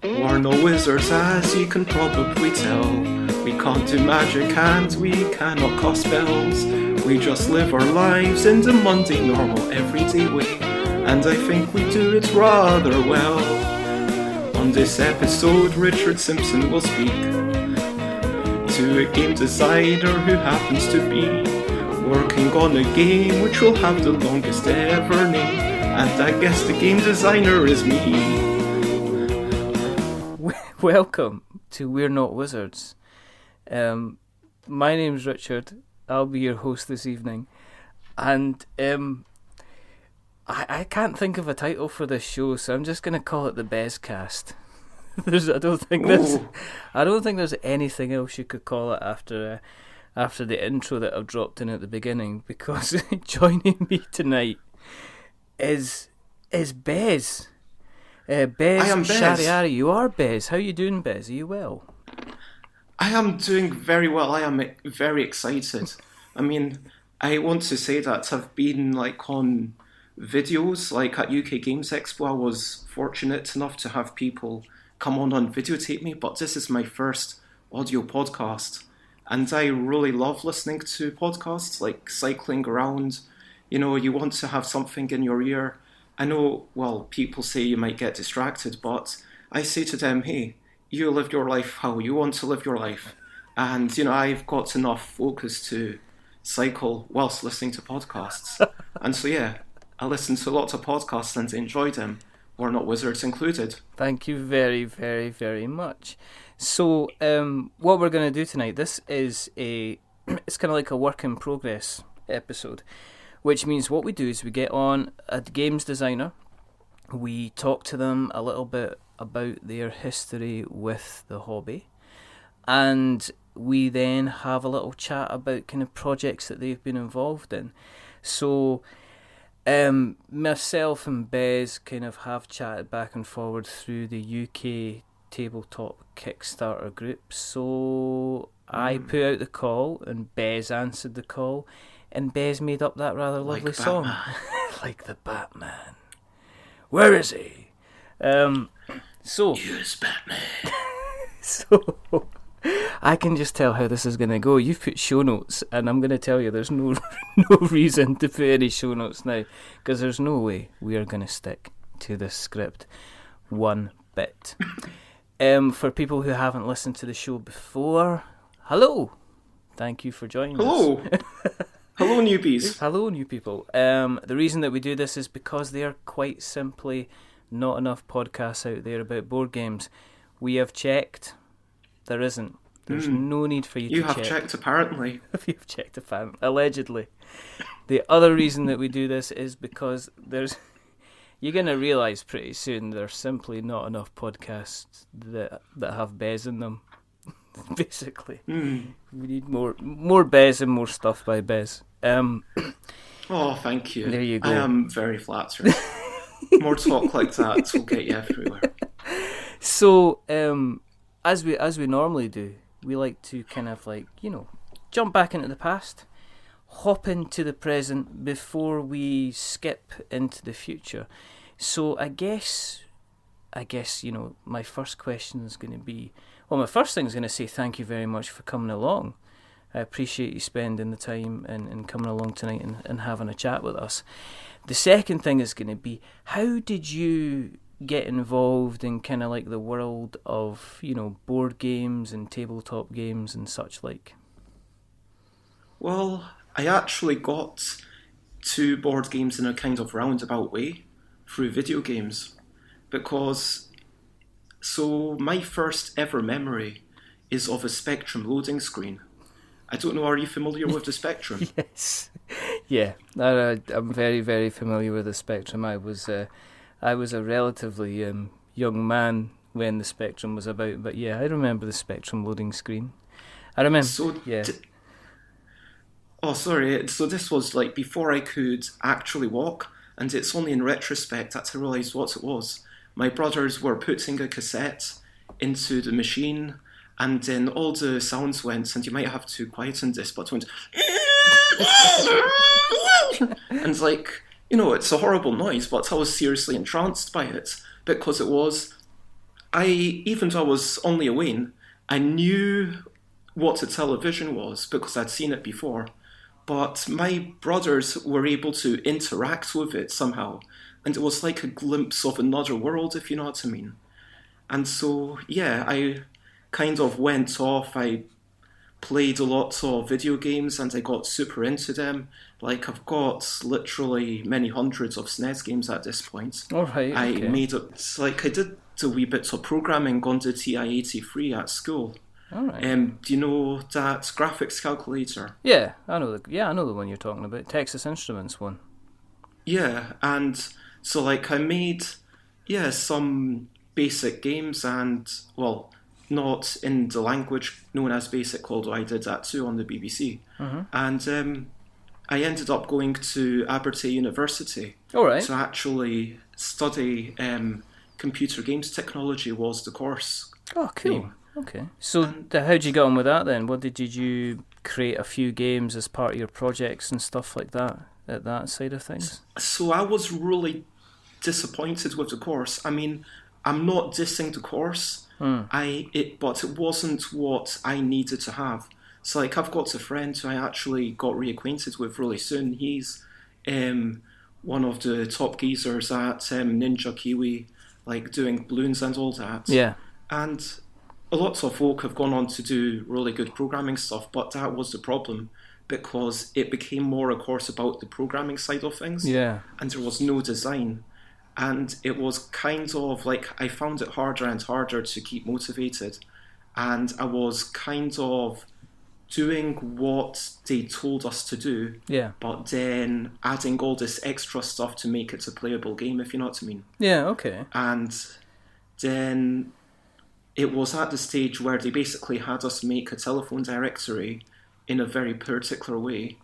We're no wizards, as you can probably tell. We can't do magic and we cannot cast spells. We just live our lives in the mundane, normal, everyday way. And I think we do it rather well. On this episode, Richard Simpson will speak to a game designer who happens to be working on a game which will have the longest ever name. And I guess the game designer is me. Welcome to We're Not Wizards. My name's Richard. I'll be your host this evening. And I can't think of a title for this show, so I'm just going to call it the Bezcast. I don't think there's anything else you could call it after the intro that I've dropped in at the beginning, because joining me tonight is Bez. Bez, I am Bez. Shahriari, you are Bez. How you doing, Bez? Are you well? I am doing very well. I am very excited. I mean, I want to say that I've been on videos, at UK Games Expo. I was fortunate enough to have people come on videotape me, but this is my first audio podcast. And I really love listening to podcasts, like cycling around. You know, you want to have something in your ear. I know, people say you might get distracted, but I say to them, hey, you live your life how you want to live your life. And, I've got enough focus to cycle whilst listening to podcasts. And so, I listen to lots of podcasts and enjoy them. We're Not Wizards included. Thank you very, very, very much. So, what we're going to do tonight, it's kind of like a work in progress episode. Which means what we do is we get on a games designer, we talk to them a little bit about their history with the hobby, and we then have a little chat about kind of projects that they've been involved in. So myself and Bez kind of have chatted back and forward through the UK tabletop Kickstarter group. So I put out the call and Bez answered the call. And Bez made up that rather lovely song. Like the Batman. Where is he? Use Batman. So, I can just tell how this is going to go. You've put show notes, and I'm going to tell you there's no reason to put any show notes now, because there's no way we are going to stick to this script one bit. For people who haven't listened to the show before, hello. Thank you for joining us. Hello. Hello, newbies. Hello, new people. The reason that we do this is because there are quite simply not enough podcasts out there about board games. We have checked. There isn't. There's no need for you to check. You have checked, apparently. You've checked, allegedly. The other reason that we do this is because you're going to realise pretty soon there's simply not enough podcasts that have Bez in them. Basically, we need more Bez and more stuff by Bez. Oh, thank you. There you go. I am very flattered. More talk like that will get you everywhere. So, as we normally do, we like to kind of jump back into the past, hop into the present before we skip into the future. So I guess my first question is going to be. Well, my first thing is going to say thank you very much for coming along. I appreciate you spending the time and coming along tonight and having a chat with us. The second thing is going to be, how did you get involved in kind of the world of, board games and tabletop games and such like? Well, I actually got to board games in a kind of roundabout way through video games, because... So my first ever memory is of a Spectrum loading screen. I don't know, are you familiar with the Spectrum? Yes. Yeah, I'm very, very familiar with the Spectrum. I was a relatively young man when the Spectrum was about, but yeah, I remember the Spectrum loading screen. I remember, yeah. So this was before I could actually walk, and it's only in retrospect that I realised what it was. My brothers were putting a cassette into the machine, and then all the sounds went, and you might have to quieten this, but it went... and it's a horrible noise, but I was seriously entranced by it, because it was even though I was only a Wayne, I knew what a television was because I'd seen it before. But my brothers were able to interact with it somehow, and it was like a glimpse of another world, if you know what I mean. And so, yeah, I kind of went off. I played a lot of video games and I got super into them. Like, I've got literally many hundreds of SNES games at this point. All right. I Okay. made it, it's like I did a wee bits of programming on the TI-83 at school. All right. Do you know that graphics calculator? Yeah, I know the one you're talking about. Texas Instruments one. Yeah, and so like I made, yeah, some basic games and, well, not in the language known as BASIC, although I did that too on the BBC. And I ended up going to Abertay University All right. to actually study computer games technology was the course. Oh, cool. name. Okay. So how'd you get on with that then? Did you create a few games as part of your projects and stuff like that at that side of things? So I was really disappointed with the course. I mean, I'm not dissing the course, but it wasn't what I needed to have. So like I've got a friend who I actually got reacquainted with really soon. He's one of the top geezers at Ninja Kiwi, like doing balloons and all that. Yeah. And a lot of folk have gone on to do really good programming stuff, but that was the problem because it became more a course about the programming side of things. Yeah. And there was no design. And it was kind of like I found it harder and harder to keep motivated. And I was kind of doing what they told us to do, but then adding all this extra stuff to make it a playable game, if you know what I mean. Yeah, okay. And then it was at the stage where they basically had us make a telephone directory in a very particular way.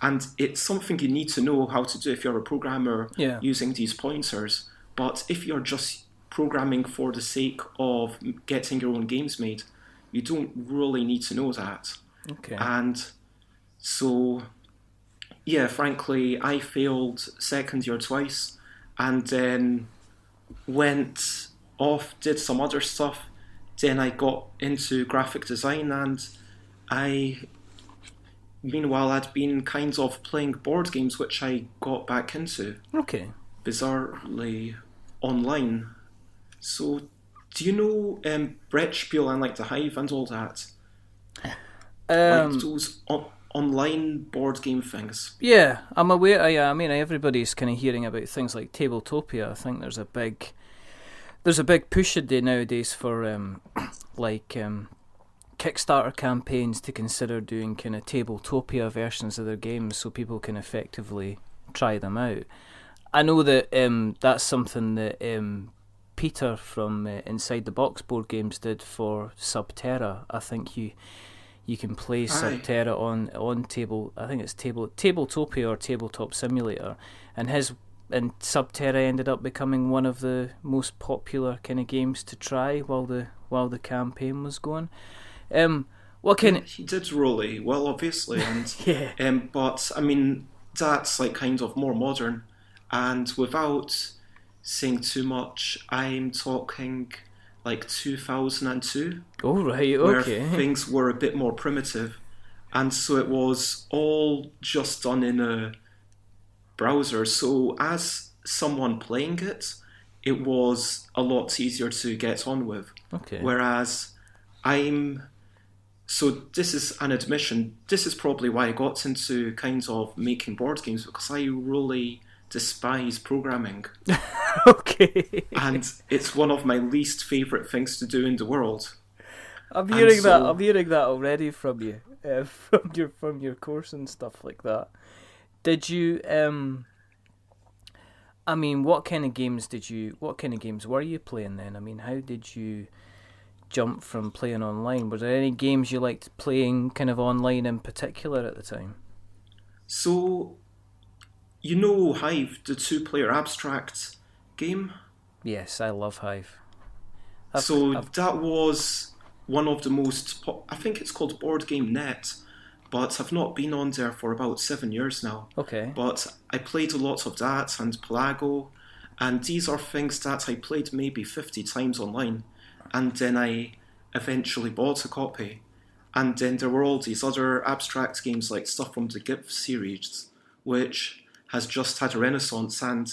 And it's something you need to know how to do if you're a programmer using these pointers. But if you're just programming for the sake of getting your own games made, you don't really need to know that. Okay. And so, yeah, frankly, I failed second year twice and then went off, did some other stuff. Then I got into graphic design and meanwhile, I'd been kind of playing board games, which I got back into. Okay. Bizarrely online. So, do you know Brett Spiel and like the Hive and all that? Like those online board game things. Yeah, I'm aware. I mean, everybody's kind of hearing about things like Tabletopia. I think there's a big push nowadays for Kickstarter campaigns to consider doing kind of Tabletopia versions of their games so people can effectively try them out. I know that that's something that Peter from Inside the Box board games did for Subterra. I think you can play Subterra on table. I think it's Tabletopia or Tabletop Simulator, and Subterra ended up becoming one of the most popular kind of games to try while the campaign was going. He did really well, obviously, and but I mean that's like kind of more modern, and without saying too much, I'm talking like 2002. Oh right, okay. Where things were a bit more primitive, and so it was all just done in a browser. So as someone playing it, it was a lot easier to get on with. Okay. Whereas so this is an admission, this is probably why I got into kind of making board games, because I really despise programming. Okay. And it's one of my least favourite things to do in the world. I'm hearing that already from you, from your course and stuff like that. Did you I mean, what kind of games were you playing then? I mean, how did you jump from playing online? Were there any games you liked playing kind of online in particular at the time? So, you know Hive, the 2-player abstract game? Yes, I love Hive. That was one of the most... I think it's called Board Game Net, but I've not been on there for about 7 years now. Okay. But I played a lot of that and Pelago, and these are things that I played maybe 50 times online. and then I eventually bought a copy. And then there were all these other abstract games like stuff from the GIF series, which has just had a renaissance. And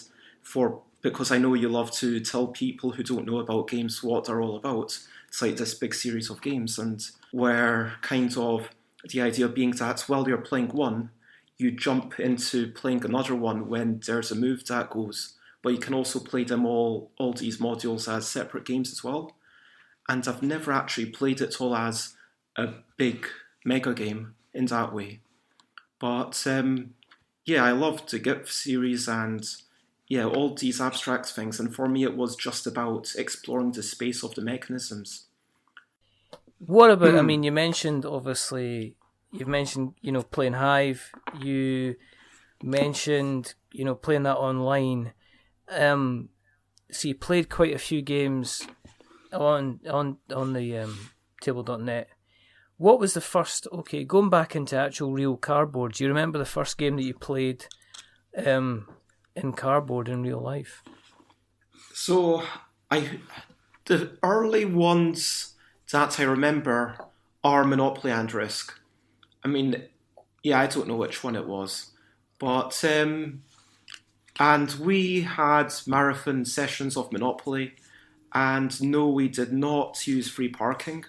because I know you love to tell people who don't know about games what they're all about, it's like this big series of games, and where kind of the idea being that while you're playing one, you jump into playing another one when there's a move that goes. But you can also play them all these modules as separate games as well. And I've never actually played it all as a big mega game in that way. But I loved the GIF series and all these abstract things. And for me, it was just about exploring the space of the mechanisms. What about, I mean, you've mentioned, playing Hive. You mentioned, playing that online. So you played quite a few games on the table.net. What was the first, going back into actual real cardboard, do you remember the first game that you played in cardboard in real life? So, the early ones that I remember are Monopoly and Risk. I mean, I don't know which one it was. But, and we had marathon sessions of Monopoly, and no, we did not use free parking.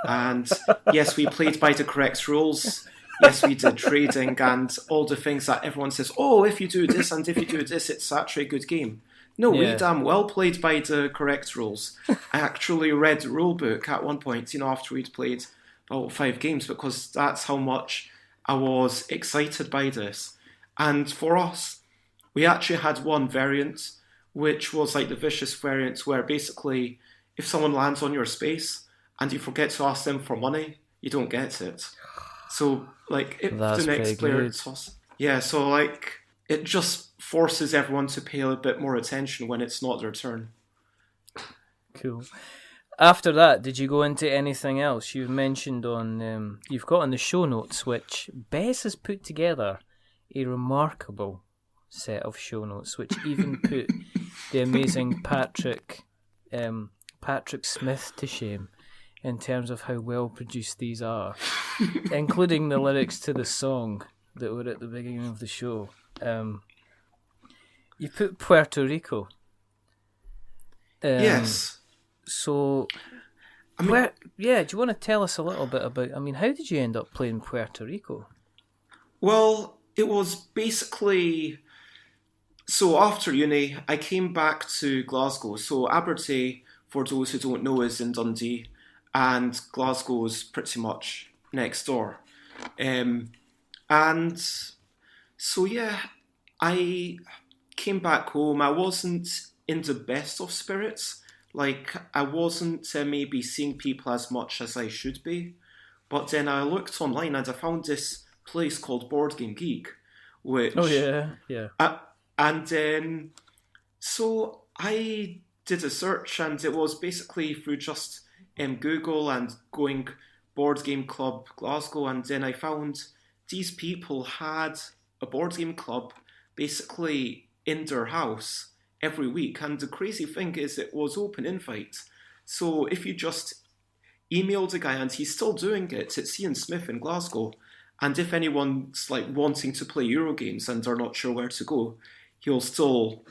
And yes, we played by the correct rules. Yes, we did trading and all the things that everyone says, oh, if you do this and if you do this, it's actually a good game. No, we damn well played by the correct rules. I actually read the rule book at one point, after we'd played about 5 games, because that's how much I was excited by this. And for us, we actually had one variant, which was like the vicious variant, where basically if someone lands on your space and you forget to ask them for money, you don't get it. So, like, if that's the next player tosses... Yeah, so, like, it just forces everyone to pay a bit more attention when it's not their turn. Cool. After that, did you go into anything else? You've mentioned you've got on the show notes, which Bez has put together a remarkable set of show notes, which even put the amazing Patrick Smith to shame in terms of how well produced these are, including the lyrics to the song that were at the beginning of the show. You put Puerto Rico. Yes. So, do you want to tell us a little bit about, how did you end up playing Puerto Rico? Well, it was basically... So after uni, I came back to Glasgow. So Aberdeen, for those who don't know, is in Dundee, and Glasgow's pretty much next door. And so, I came back home. I wasn't in the best of spirits. Like, I wasn't maybe seeing people as much as I should be. But then I looked online and I found this place called Board Game Geek, which... Oh, yeah. And then, so I did a search, and it was basically through just Google and going Board Game Club Glasgow, and then I found these people had a board game club basically in their house every week. And the crazy thing is, it was open invite. So if you just emailed the guy, and he's still doing it, it's Ian Smith in Glasgow. And if anyone's like wanting to play Euro games and they're not sure where to go, he'll still,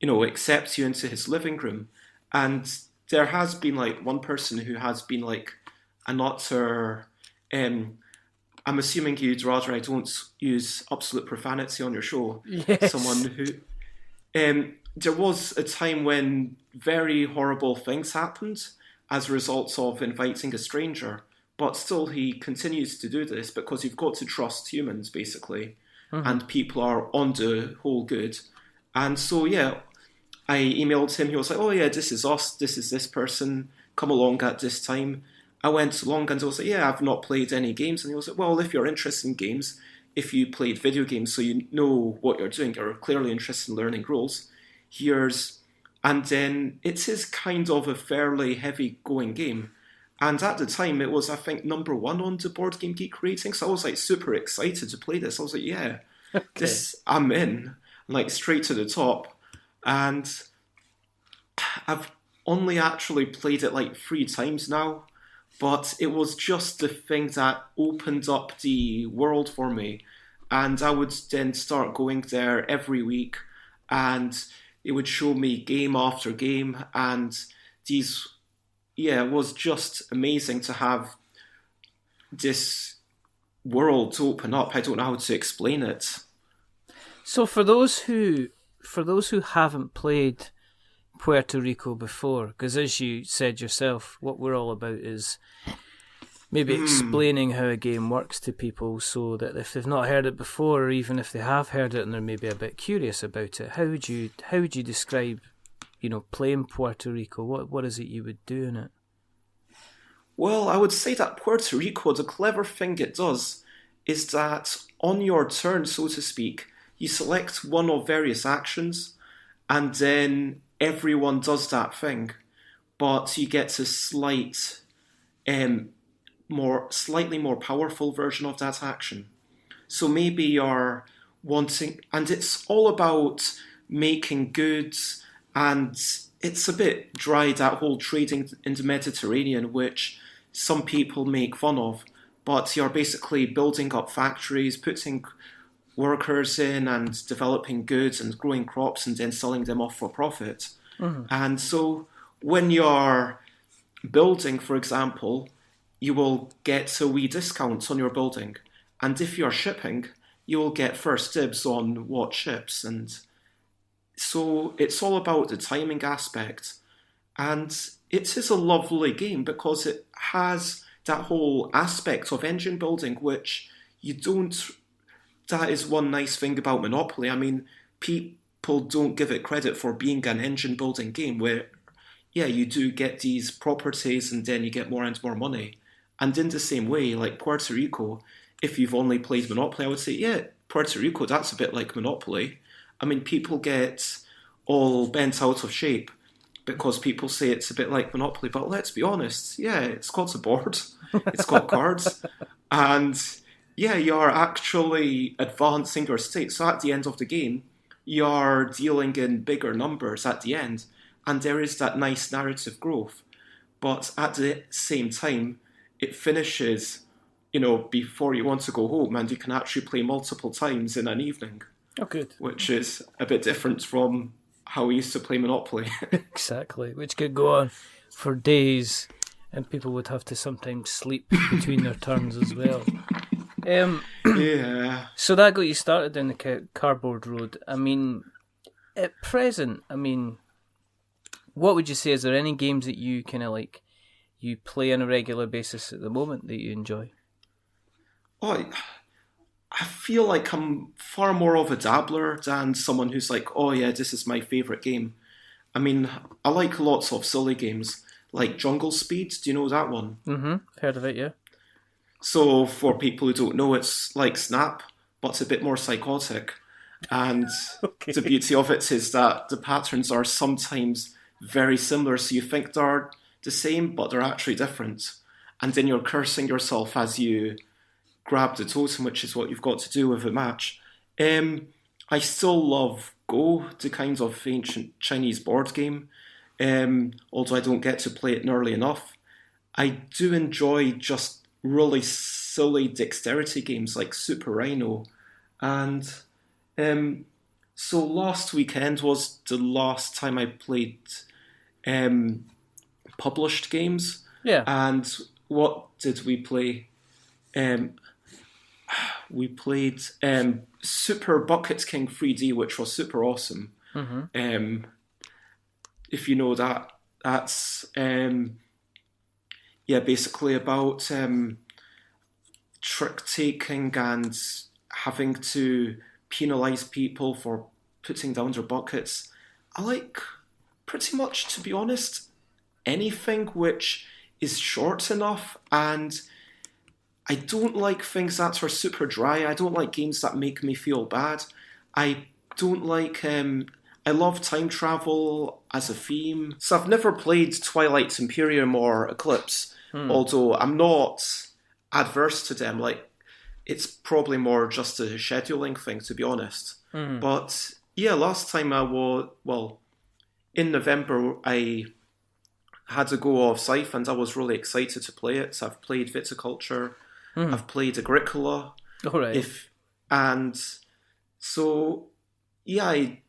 accept you into his living room. And there has been like one person who has been like an utter, I'm assuming you'd rather I don't use absolute profanity on your show. Yes. Someone who, there was a time when very horrible things happened as a result of inviting a stranger. But still, he continues to do this because you've got to trust humans, basically. Mm-hmm. And people are on the whole good. And so, I emailed him. He was like, oh, yeah, this is us. This is this person. Come along at this time. I went along and I was like, I've not played any games. And he was like, well, if you're interested in games, if you played video games so you know what you're doing, you're clearly interested in learning rules, here's... And then it is kind of a fairly heavy-going game. And at the time, it was, I think, number 1 on the Board Game Geek rating. So I was like super excited to play this. I was like, I'm in, like straight to the top. And I've only actually played it like 3 times now, but it was just the thing that opened up the world for me. And I would then start going there every week, and it would show me game after game. And it was just amazing to have this world to open up. I don't know how to explain it. So for those who haven't played Puerto Rico before, because as you said yourself, what we're all about is maybe explaining how a game works to people, so that if they've not heard it before, or even if they have heard it and they're maybe a bit curious about it, how would you describe, playing Puerto Rico? What is it you would do in it? Well, I would say that Puerto Rico, the clever thing it does is that on your turn, so to speak, you select one of various actions, and then everyone does that thing, but you get a slightly more powerful version of that action. So maybe you're wanting, and it's all about making goods, and it's a bit dry, that whole trading in the Mediterranean, which some people make fun of, but you're basically building up factories, putting workers in and developing goods and growing crops and then selling them off for profit. Mm-hmm. And so when you're building, for example, you will get a wee discount on your building. And if you're shipping, you will get first dibs on what ships. And so it's all about the timing aspect. And it is a lovely game because it has that whole aspect of engine building, which you don't... That is one nice thing about Monopoly. I mean, people don't give it credit for being an engine building game where, you do get these properties and then you get more and more money. And in the same way, like Puerto Rico, if you've only played Monopoly, I would say, Puerto Rico, that's a bit like Monopoly. I mean, people get all bent out of shape because people say it's a bit like Monopoly, but let's be honest, it's got a board, it's got cards, and you're actually advancing your state. So at the end of the game, you're dealing in bigger numbers at the end, and there is that nice narrative growth. But at the same time, it finishes, before you want to go home, and you can actually play multiple times in an evening. Oh, good. Which is a bit different from how we used to play Monopoly. Exactly, which could go on for days, and people would have to sometimes sleep between their turns as well. So that got you started down the cardboard road. I mean, at present, what would you say? Is there any games that you kind of like, you play on a regular basis at the moment that you enjoy? Oh, I feel like I'm far more of a dabbler than someone who's like, this is my favourite game. I mean, I like lots of silly games, like Jungle Speed. Do you know that one? Mm-hmm. Heard of it, yeah. So for people who don't know, it's like Snap, but it's a bit more psychotic. And The beauty of it is that the patterns are sometimes very similar. So you think they're the same, but they're actually different. And then you're cursing yourself as you grab the totem, which is what you've got to do with a match. I still love Go, the kind of ancient Chinese board game, although I don't get to play it nearly enough. I do enjoy just really silly dexterity games like Super Rhino. And so last weekend was the last time I played published games. Yeah. And what did we play? We played Super Bucket King 3D, which was super awesome. Mm-hmm. If you know that, that's basically about trick-taking and having to penalise people for putting down their buckets. I like, pretty much, to be honest, anything which is short enough, and I don't like things that are super dry. I don't like games that make me feel bad. I don't like... I love time travel as a theme. So I've never played Twilight Imperium or Eclipse, although I'm not adverse to them. Like, it's probably more just a scheduling thing, to be honest. But, last time I was... Well, in November, I had a go of Scythe, and I was really excited to play it. So I've played Viticulture, I've played Agricola, All right. And so yeah, I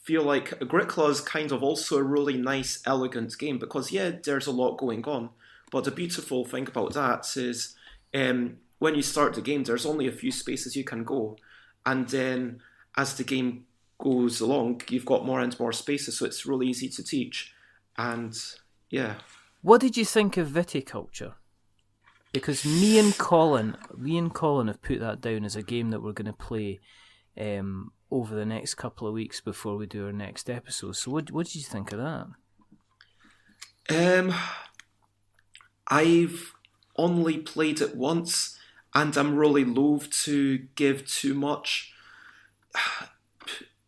feel like Agricola is kind of also a really nice, elegant game because there's a lot going on, but the beautiful thing about that is when you start the game, there's only a few spaces you can go, and then as the game goes along, you've got more and more spaces, so it's really easy to teach. And yeah. What did you think of Viticulture? Because me and Colin have put that down as a game that we're going to play over the next couple of weeks before we do our next episode. So what did you think of that? I've only played it once, and I'm really loath to give too much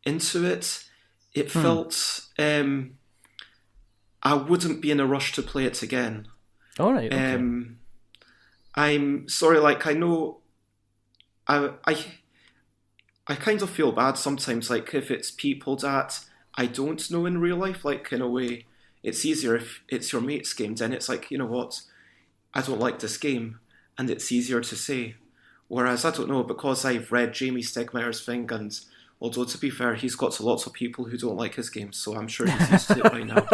into it. It felt I wouldn't be in a rush to play it again. All right. Okay. I'm sorry. Like I know, I kind of feel bad sometimes. Like if it's people that I don't know in real life, like in a way, it's easier if it's your mate's game. Then it's like, you know what, I don't like this game, and it's easier to say. Whereas I don't know, because I've read Jamie Stegmaier's thing, and although to be fair, he's got lots of people who don't like his games, so I'm sure he's used to it by now.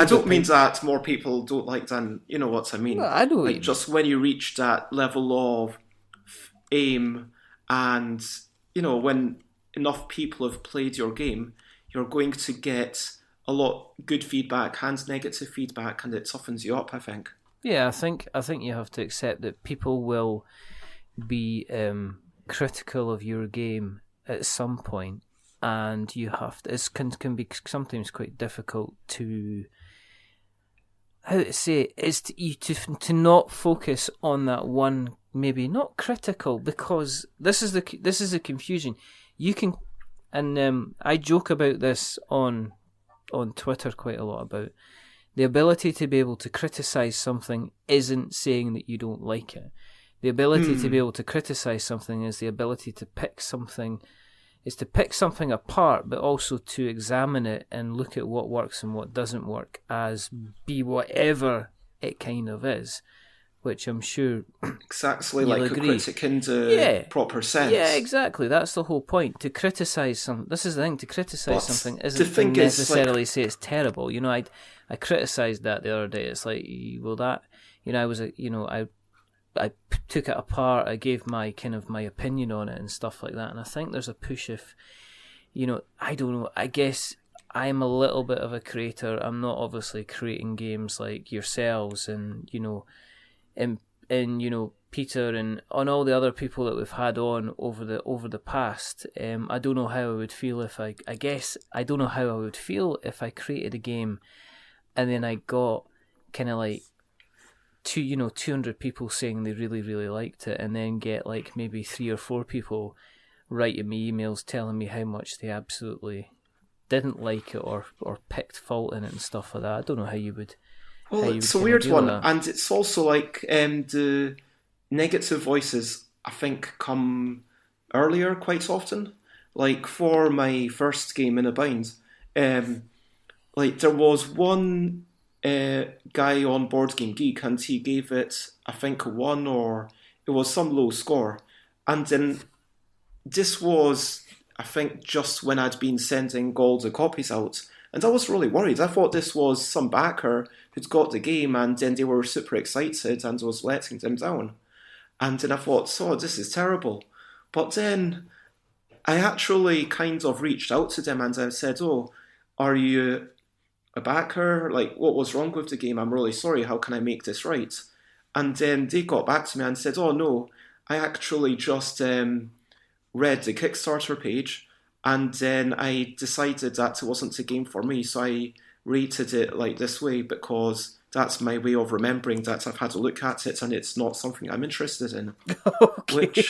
I don't mean that more people don't like than, you know what I mean. No, I know. Like just when you reach that level of aim, and you know when enough people have played your game, you're going to get a lot good feedback and negative feedback, and it toughens you up, I think. Yeah, I think you have to accept that people will be critical of your game at some point, and you have to. It can be sometimes quite difficult to, how to say, is to not focus on that one. Maybe not critical, because this is the confusion. You can, and I joke about this on Twitter quite a lot about the ability to be able to criticize something isn't saying that you don't like it. The ability to be able to criticize something is the ability to pick something apart, but also to examine it and look at what works and what doesn't work as be whatever it kind of is, which I'm sure exactly like agree. A critic in the proper sense. Yeah, exactly. That's the whole point. To criticize this is the thing. To criticize something isn't to necessarily say it's terrible. You know, I criticized that the other day. It's like, well, that, you know, I took it apart. I gave my opinion on it and stuff like that. And I think there's a push if, you know, I don't know. I guess I'm a little bit of a creator. I'm not obviously creating games like yourselves and, you know, and you know, Peter and on all the other people that we've had on over the past. I don't know how I would feel if I guess I don't know how I would feel if I created a game and then I got kind of like 200 people saying they really, really liked it, and then get like maybe 3 or 4 people writing me emails telling me how much they absolutely didn't like it or picked fault in it and stuff like that. I don't know how you would. Well, it's a weird one, and it's also like the negative voices, I think, come earlier quite often. Like for my first game in a bind, like there was one guy on Board Game Geek, and he gave it, I think, a 1, or it was some low score. And then this was, I think, just when I'd been sending all the copies out. And I was really worried. I thought this was some backer who'd got the game, and then they were super excited and was letting them down. And then I thought, this is terrible. But then I actually kind of reached out to them and I said, are you a backer? Like, what was wrong with the game? I'm really sorry. How can I make this right? And then they got back to me and said, no, I actually just read the Kickstarter page, and then I decided that it wasn't a game for me, so I rated it like this way because that's my way of remembering that I've had a look at it and it's not something I'm interested in. Okay.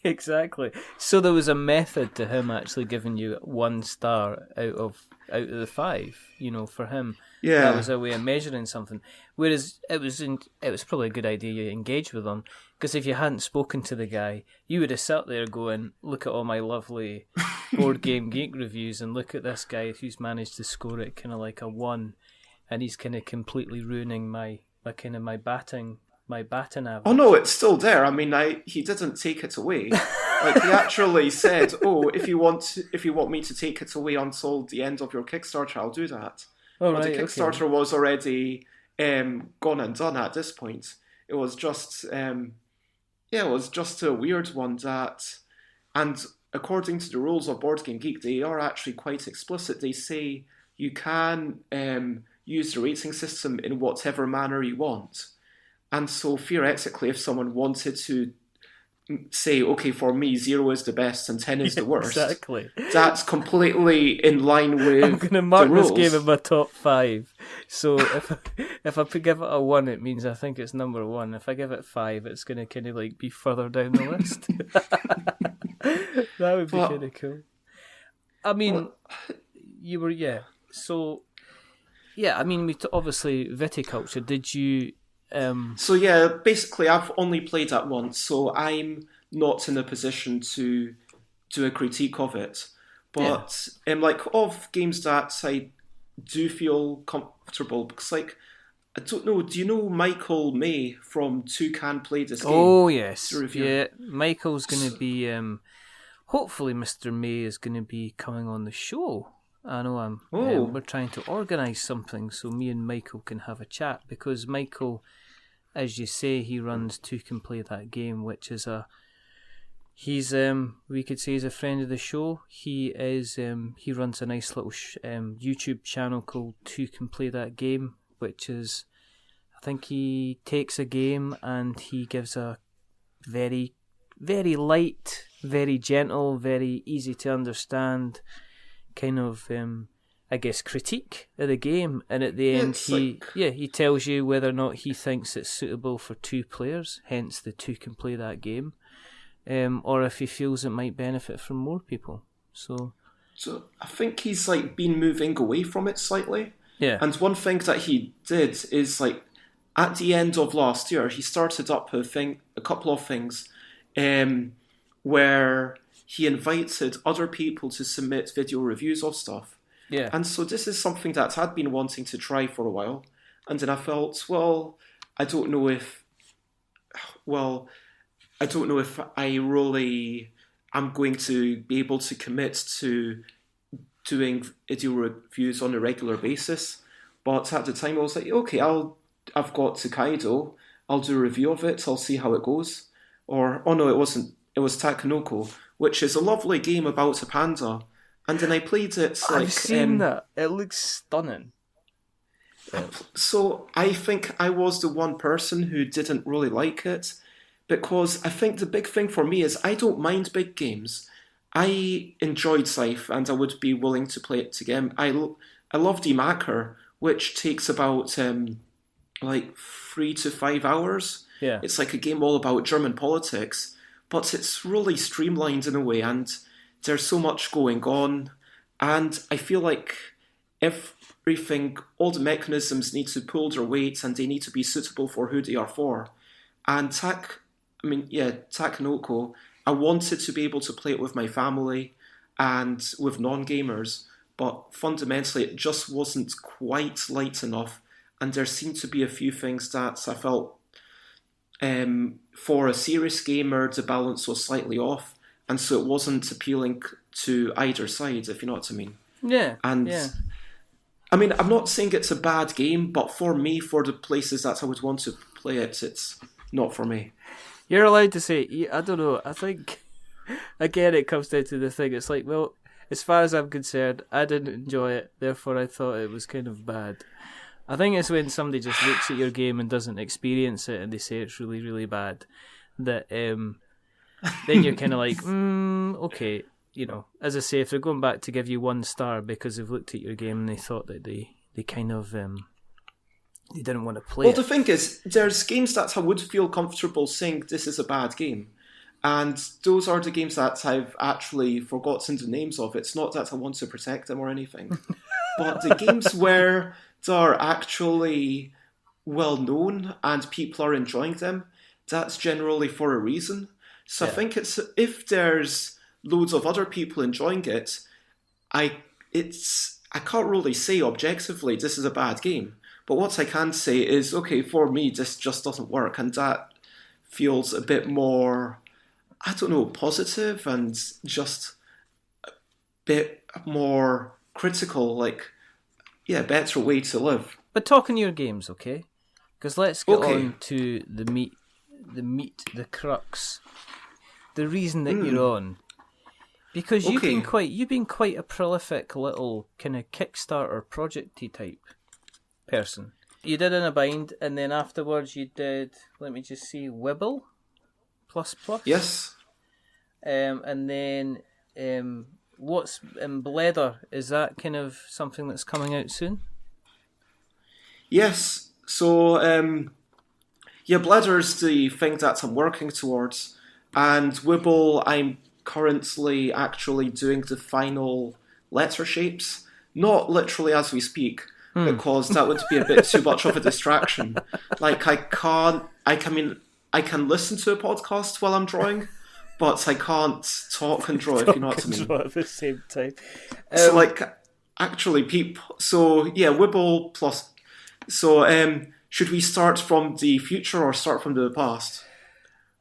Exactly. So there was a method to him actually giving you 1 star out of the 5, you know, for him. Yeah. That was a way of measuring something. Whereas it was probably a good idea you engage with him, because if you hadn't spoken to the guy, you would have sat there going, look at all my lovely Board Game Geek reviews and look at this guy who's managed to score it kind of like a 1. and he's kind of completely ruining my batting average. Oh no, it's still there. I mean, he didn't take it away. Like, he actually said, "Oh, if you want me to take it away until the end of your Kickstarter, I'll do that." Oh, But right, the Kickstarter was already gone and done at this point. It was just it was just a weird one that, and according to the rules of Board Game Geek, they are actually quite explicit. They say you can use the rating system in whatever manner you want. And so theoretically, if someone wanted to say, okay, for me, 0 is the best and 10 is the worst, exactly, that's completely in line with I'm going to mark the this rules. game in my top 5. So if I give it a 1, it means I think it's number 1. If I give it 5, it's going to kind of like be further down the list. That would be kind of cool. I mean, you were, So, I mean, obviously, viticulture, did you... So yeah, basically I've only played that once, so I'm not in a position to do a critique of it. But like, of games that I do feel comfortable, because like, I don't know, do you know Michael May from Toucan played this game? Oh yes, yeah. Michael's going to be, hopefully Mr. May is going to be coming on the show. I know we're trying to organise something so me and Michael can have a chat, because Michael, as you say, he runs Two Can Play That Game, which is he's we could say he's a friend of the show. He runs a nice little YouTube channel called Two Can Play That Game, which is, I think he takes a game and he gives a very, very light, very gentle, very easy to understand kind of I guess critique of the game, and at the end he tells you whether or not he thinks it's suitable for 2 players, hence the Two Can Play That Game, or if he feels it might benefit from more people. So I think he's like been moving away from it slightly. Yeah. And one thing that he did is, like, at the end of last year, he started up a couple of things where he invited other people to submit video reviews of stuff. Yeah. And so this is something that I'd been wanting to try for a while. And then I felt, I don't know if I really am going to be able to commit to doing video reviews on a regular basis. But at the time I was like, okay, I've got Tokaido, I'll do a review of it, I'll see how it goes. Or, oh no, it wasn't. It was Takenoko, which is a lovely game about a panda. And then I played it. I've seen that. It looks stunning. So I think I was the one person who didn't really like it, because I think the big thing for me is I don't mind big games. I enjoyed Scythe and I would be willing to play it again. I love Die Macher, which takes about 3 to 5 hours. Yeah. It's like a game all about German politics, but it's really streamlined in a way, and there's so much going on, and I feel like everything, all the mechanisms need to pull their weight, and they need to be suitable for who they are for. And Takenoko, I wanted to be able to play it with my family and with non-gamers, but fundamentally it just wasn't quite light enough, and there seemed to be a few things that I felt for a serious gamer the balance was slightly off, and so it wasn't appealing to either side, if you know what I mean. Yeah. And yeah. I mean, I'm not saying it's a bad game, but for me, for the places that I would want to play it, it's not for me. You're allowed to say, I don't know, I think, again, it comes down to the thing, it's like, well, as far as I'm concerned, I didn't enjoy it, therefore I thought it was kind of bad. I think it's when somebody just looks at your game and doesn't experience it and they say it's really, really bad, that then you're kind of like, okay, you know, as I say, if they're going back to give you 1 star because they've looked at your game and they thought that they kind of they didn't want to play it. Well, the thing is, there's games that I would feel comfortable saying this is a bad game, and those are the games that I've actually forgotten the names of. It's not that I want to protect them or anything, but the games where they're actually well known and people are enjoying them, that's generally for a reason. So yeah. I think if there's loads of other people enjoying it, I can't really say objectively this is a bad game. But what I can say is, okay, for me, this just doesn't work, and that feels a bit more, I don't know, positive and just a bit more critical, like, yeah, better way to live. But talking your games, okay? Because let's get Okay. on to the meat, the crux, the reason that you're on. Because you've been quite a prolific little kind of Kickstarter projecty type person. You did In a Bind, and then afterwards you did, let me just see, Wibell plus. Yes. And then what's in Bledder? Is that kind of something that's coming out soon? Yes. So, Bladder's the thing that I'm working towards, and Wibble, I'm currently actually doing the final letter shapes, not literally as we speak, because that would be a bit too much of a distraction. Like, I can listen to a podcast while I'm drawing, but I can't talk and draw, if you know what I mean. Draw at the same time. So, like, actually, Wibble plus. So, should we start from the future or start from the past?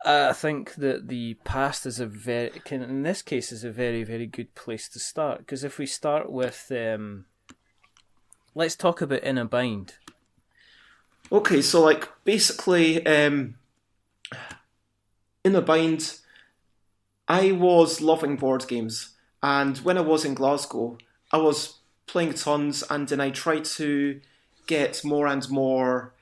I think that the past is in this case, is a very, very good place to start. Because if we start with, let's talk about In a Bind. Okay, so like basically, In a Bind, I was loving board games, and when I was in Glasgow, I was playing tons, and then I tried to get more and more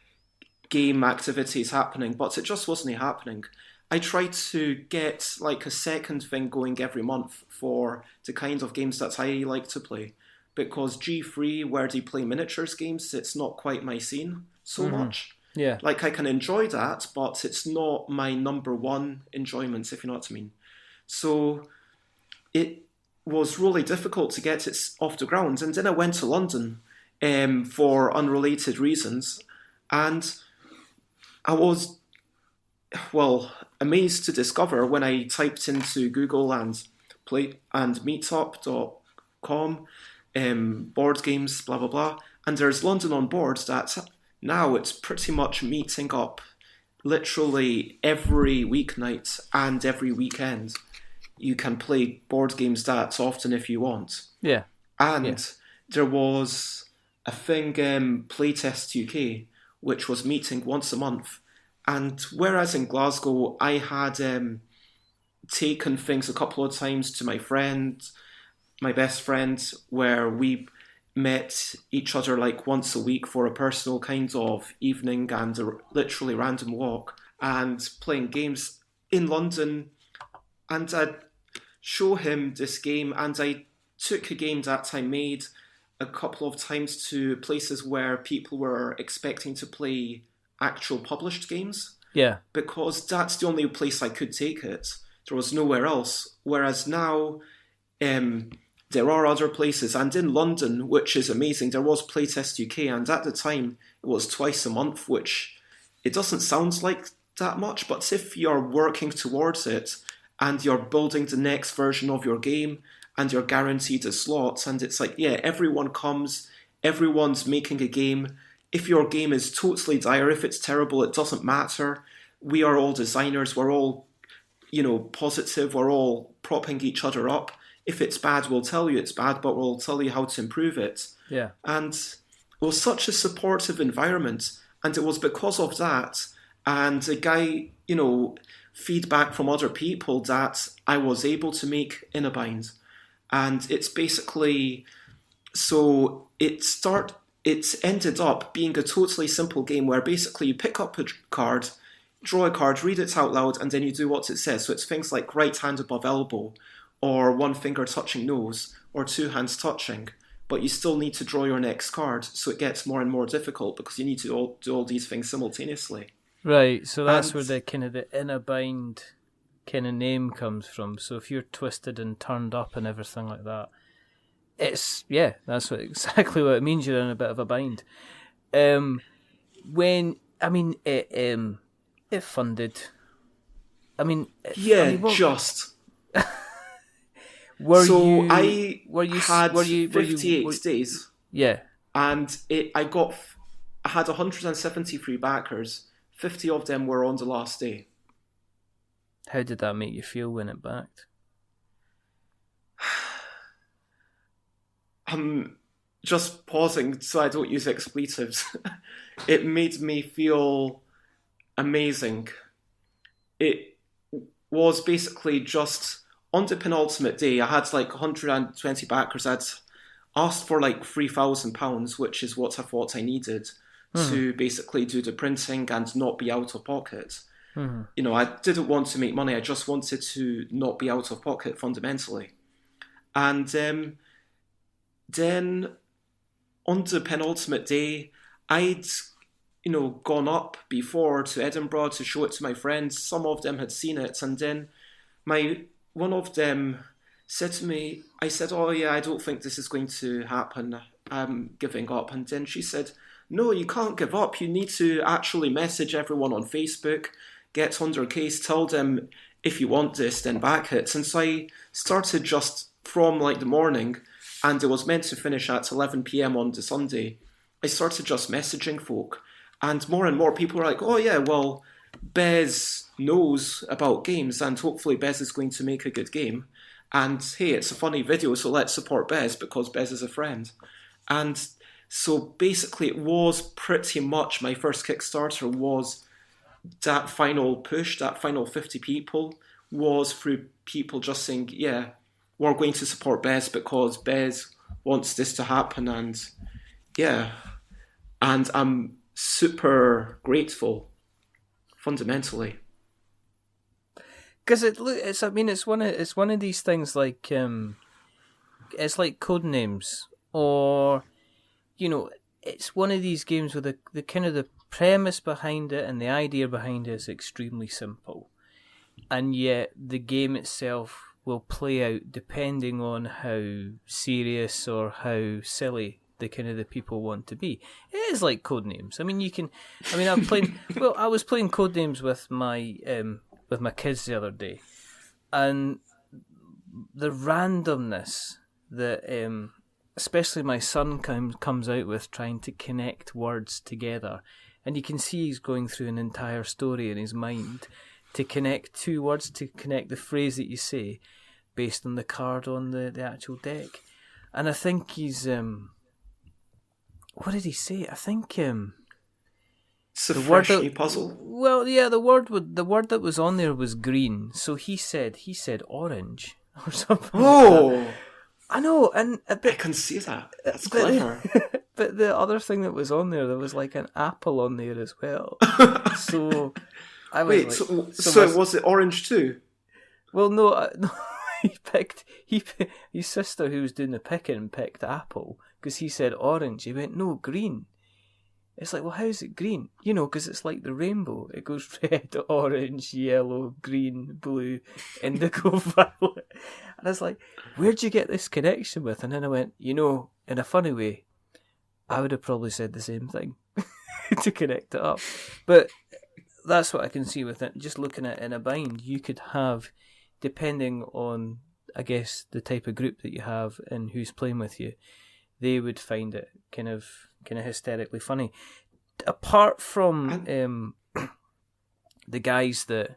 game activities happening, but it just wasn't happening. I tried to get like a second thing going every month for the kind of games that I like to play, because G3, where they play miniatures games, it's not quite my scene so much. Yeah. Like, I can enjoy that, but it's not my number one enjoyment, if you know what I mean. So it was really difficult to get it off the ground, and then I went to London for unrelated reasons, and I was, amazed to discover when I typed into Google and meetup.com, board games, blah, blah, blah, and there's London on board that now it's pretty much meeting up literally every weeknight and every weekend. You can play board games that often if you want. Yeah. And there was a thing, Playtest UK, which was meeting once a month. And whereas in Glasgow, I had taken things a couple of times to my best friend, where we met each other like once a week for a personal kind of evening and a literally random walk, and playing games in London. And I'd show him this game, and I took a game that I made a couple of times to places where people were expecting to play actual published games. Yeah. Because that's the only place I could take it. There was nowhere else. Whereas now, there are other places. And in London, which is amazing, there was Playtest UK, and at the time, it was twice a month, which it doesn't sound like that much, but if you're working towards it, and you're building the next version of your game, and you're guaranteed a slot, and it's like, yeah, everyone comes, everyone's making a game. If your game is totally dire, if it's terrible, it doesn't matter. We are all designers, we're all, positive, we're all propping each other up. If it's bad, we'll tell you it's bad, but we'll tell you how to improve it. Yeah. And it was such a supportive environment, and it was because of that, and the guy, feedback from other people, that I was able to make In a Bind. And it's basically, so it's ended up being a totally simple game where basically you pick up a card, draw a card, read it out loud, and then you do what it says. So it's things like right hand above elbow, or one finger touching nose, or two hands touching. But you still need to draw your next card, so it gets more and more difficult because you need to do all these things simultaneously. Right, so that's where the kind of the In a Bind kind of name comes from. So if you're twisted and turned up and everything like that, that's exactly what it means. You're in a bit of a bind. It funded. Just. I had 58 days. Yeah. And I got I had 173 backers. 50 of them were on the last day. How did that make you feel when it backed? I'm just pausing so I don't use expletives. It made me feel amazing. It was basically just on the penultimate day, I had like 120 backers. I'd asked for like £3,000, which is what I thought I needed to basically do the printing and not be out of pocket. You know, I didn't want to make money. I just wanted to not be out of pocket fundamentally. And then on the penultimate day, I'd, gone up before to Edinburgh to show it to my friends. Some of them had seen it. And then one of them said to me, I said, oh yeah, I don't think this is going to happen. I'm giving up. And then she said, no, you can't give up. You need to actually message everyone on Facebook, get under case, tell them if you want this, then back it. And so I started just from like the morning, and it was meant to finish at 11 p.m. on the Sunday. I started just messaging folk, and more people were like, oh yeah, well, Bez knows about games, and hopefully Bez is going to make a good game. And hey, it's a funny video, so let's support Bez because Bez is a friend. And so basically it was pretty much my first Kickstarter was that final push, that final 50 people was through people just saying, yeah, we're going to support Bez because Bez wants this to happen. And yeah, and I'm super grateful, fundamentally. Because it's one of these things like it's like Codenames, or it's one of these games where the kind of the premise behind it and the idea behind it is extremely simple, and yet the game itself will play out depending on how serious or how silly the people want to be. It is like Codenames. I was playing Codenames with my kids the other day, and the randomness that especially my son comes out with trying to connect words together, and you can see he's going through an entire story in his mind to connect two words, to connect the phrase that you say based on the card on the actual deck. And I think he's what did he say? I think it's a freshy puzzle. Well, yeah, the word that was on there was green, so he said orange or something. Oh, like that. I know, and I can see that. That's clever. But the other thing that was on there was like an apple on there as well. So I was was it orange too? Well, no, his sister who was doing the picking picked apple because he said orange. He went, no, green. It's like, well, how's it green? Because it's like the rainbow. It goes red, orange, yellow, green, blue, indigo, violet. And I was like, where'd you get this connection with? And then I went, in a funny way, I would have probably said the same thing to connect it up. But that's what I can see with it. Just looking at it in a bind, you could have, depending on, I guess, the type of group that you have and who's playing with you, they would find it kind of hysterically funny. Apart from the guys that,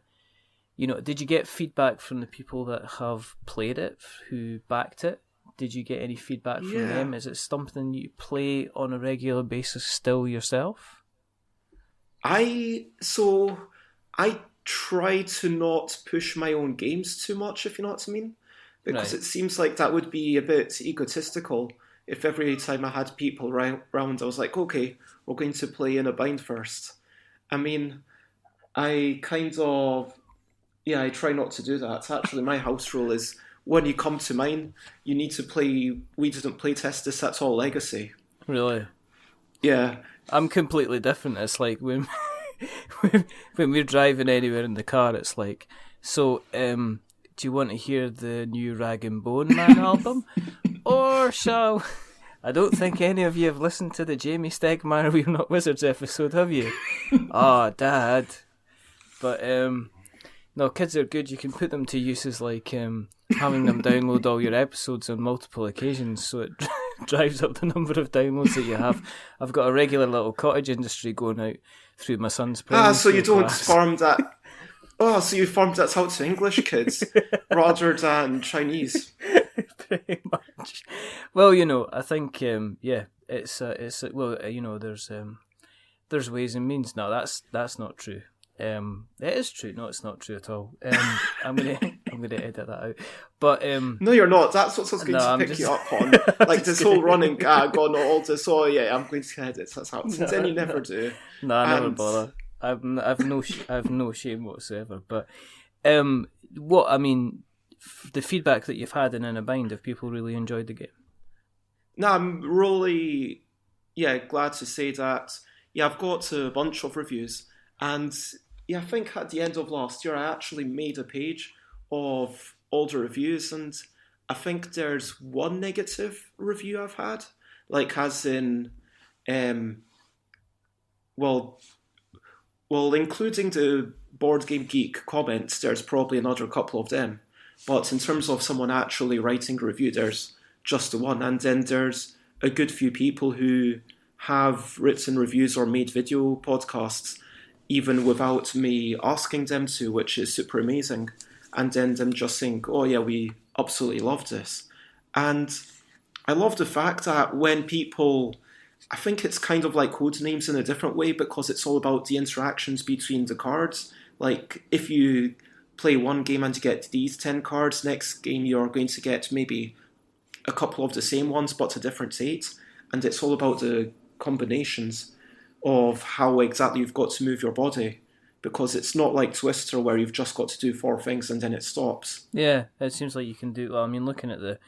did you get feedback from the people that have played it, who backed it? Did you get any feedback from them? Is it something you play on a regular basis still yourself? I try to not push my own games too much, if you know what I mean, because It seems like that would be a bit egotistical. If every time I had people round, I was like, okay, we're going to play in a bind first. I mean, I try not to do that. Actually, my house rule is when you come to mine, you need to play, we didn't play test this, that's all legacy. Really? Yeah. I'm completely different. It's like when we're driving anywhere in the car, it's like, so, do you want to hear the new Rag and Bone Man album? Or shall... I don't think any of you have listened to the Jamie Stegmaier We're Not Wizards episode, have you? Oh, Dad. But, no, kids are good. You can put them to uses like having them download all your episodes on multiple occasions so it drives up the number of downloads that you have. I've got a regular little cottage industry going out through my son's primary so you school don't class. farm that. Oh, so you farmed that out to English kids rather than Chinese. Pretty much. Well, I think it's there's ways and means. No, that's not true. It is true. No, it's not true at all. I'm gonna edit that out. But no, you're not. That's what I was going to pick you up on. Like this whole running gag on all this. Oh yeah, I'm going to edit that out. And then you never do. No, I never bother. I've no shame whatsoever. But the feedback that you've had in a bind, have people really enjoyed the game? No, I'm really glad to say that. Yeah, I've got a bunch of reviews, and I think at the end of last year I actually made a page of all the reviews, and I think there's one negative review I've had, like as in, including the Board Game Geek comments, there's probably another couple of them, but in terms of someone actually writing a review, there's just the one, and then there's a good few people who have written reviews or made video podcasts even without me asking them to, which is super amazing. And then them just saying, oh yeah, we absolutely love this. And I love the fact that when people, I think it's kind of like Codenames in a different way, because it's all about the interactions between the cards. Like if you play one game and you get these 10 cards, next game you're going to get maybe a couple of the same ones but a different 8. And it's all about the combinations of how exactly you've got to move your body, because it's not like Twister where you've just got to do 4 things and then it stops. Yeah, it seems like you can do. Well, I mean, looking at the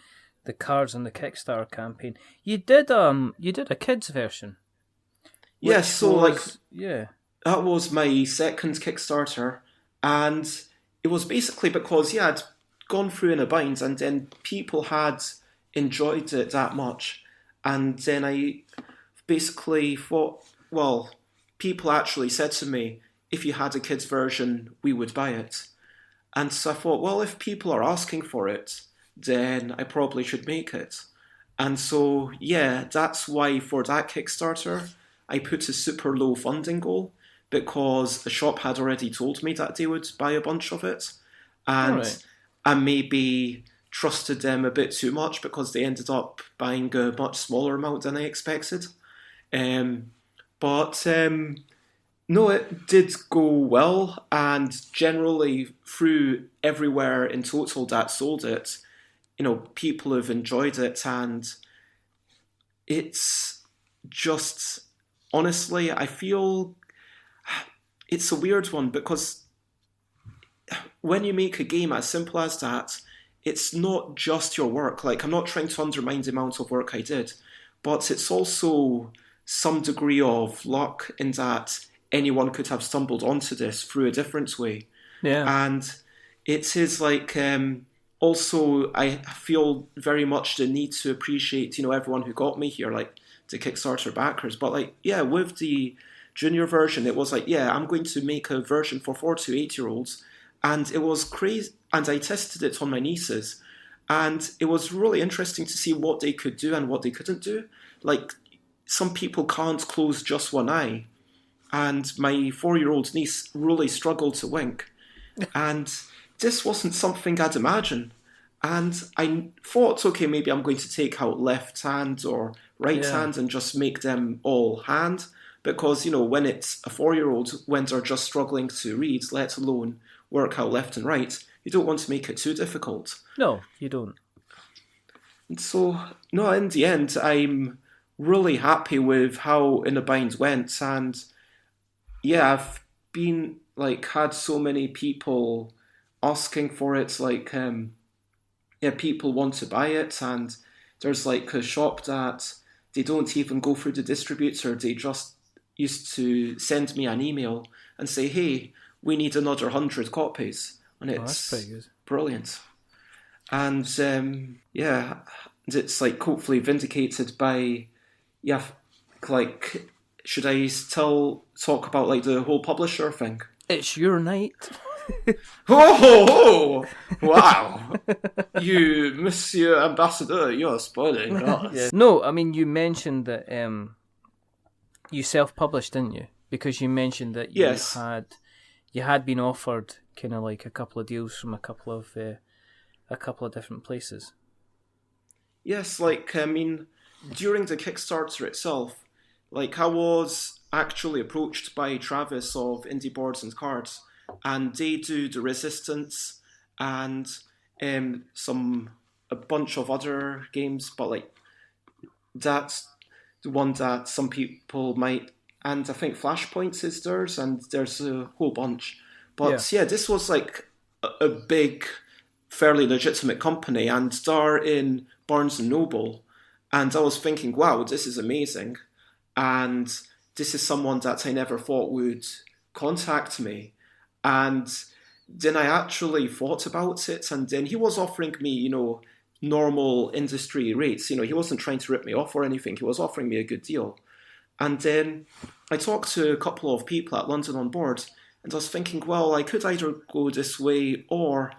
cards on the Kickstarter campaign, you did a kids version. Yeah, so that was my second Kickstarter, and it was basically because I'd gone through in a bind, and then people had enjoyed it that much, and then I basically thought, well, people actually said to me, if you had a kids version, we would buy it. And so I thought, well, if people are asking for it, then I probably should make it. And so, that's why for that Kickstarter, I put a super low funding goal, because the shop had already told me that they would buy a bunch of it. And I maybe trusted them a bit too much, because they ended up buying a much smaller amount than I expected. No, it did go well, and generally through everywhere in total that sold it, people have enjoyed it, and it's just, honestly, I feel it's a weird one, because when you make a game as simple as that, it's not just your work. Like, I'm not trying to undermine the amount of work I did, but it's also some degree of luck in that anyone could have stumbled onto this through a different way. Yeah. And it is like, also, I feel very much the need to appreciate, everyone who got me here, like the Kickstarter backers. But with the junior version, it was I'm going to make a version for 4 to 8-year-olds. And it was crazy. And I tested it on my nieces. And it was really interesting to see what they could do and what they couldn't do. Like, some people can't close just one eye. And my 4-year-old niece really struggled to wink. And this wasn't something I'd imagined. And I thought, okay, maybe I'm going to take out left hand or right hand and just make them all hand. Because, when it's a 4-year-old, when they're just struggling to read, let alone work out left and right, you don't want to make it too difficult. No, you don't. And so, no, in the end, I'm really happy with how In a Bind went. And I've been, had so many people asking for it, people want to buy it, and there's a shop that they don't even go through the distributor, they just used to send me an email and say, hey, we need another 100 copies, and it's that's pretty good. Brilliant. And it's hopefully vindicated by, should I still talk about the whole publisher thing? It's your night. Oh, wow. You, Monsieur Ambassador, you're spoiling us. Yeah. No, I mean, you mentioned that you self-published, didn't you? Because you mentioned that Yes. you had been offered kind of like a couple of deals from a couple of different places. Yes, like, I mean, during the Kickstarter itself, like, I was actually approached by Travis of Indie Boards and Cards, and they do the Resistance and a bunch of other games, but like that's the one that some people might, and I think Flashpoints is theirs, and there's a whole bunch. But yeah, this was like a big, fairly legitimate company, and they're in Barnes and Noble, and I was thinking, wow, this is amazing, and this is someone that I never thought would contact me. And then I actually thought about it, and then he was offering me, normal industry rates. He wasn't trying to rip me off or anything. He was offering me a good deal. And then I talked to a couple of people at London on Board, and I was thinking, well, I could either go this way, or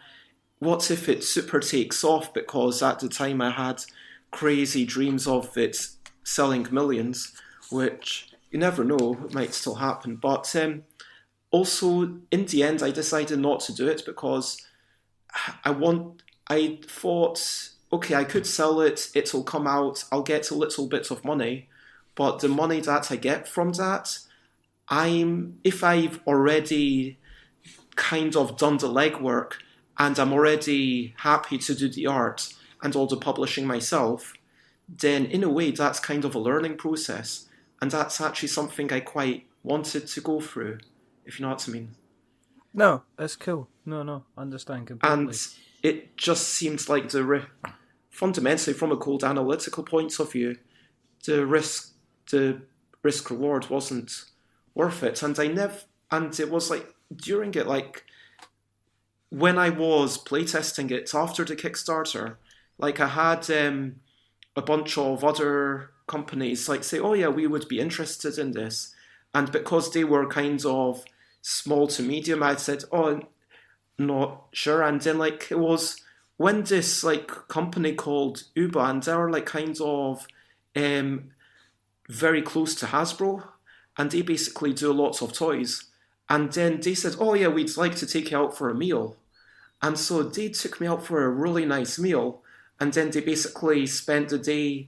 what if it super takes off, because at the time I had crazy dreams of it selling millions, which you never know, it might still happen. But also, in the end, I decided not to do it because I thought, okay, I could sell it, it'll come out, I'll get a little bit of money, but the money that I get from that, if I've already kind of done the legwork and I'm already happy to do the art and all the publishing myself, then in a way that's kind of a learning process, and that's actually something I quite wanted to go through, if you know what I mean. No, that's cool. No, understand completely. And it just seemed like fundamentally, from a cold analytical point of view, the risk reward wasn't worth it. And it was like during it, like when I was playtesting it after the Kickstarter, like I had a bunch of other companies like say, oh yeah, we would be interested in this. And because they were kind of small to medium, I said, oh, not sure. And then like it was when this like company called Uber, and they were like kind of very close to Hasbro, and they basically do lots of toys. And then they said, oh yeah, we'd like to take you out for a meal. And so they took me out for a really nice meal, and then they basically spent the day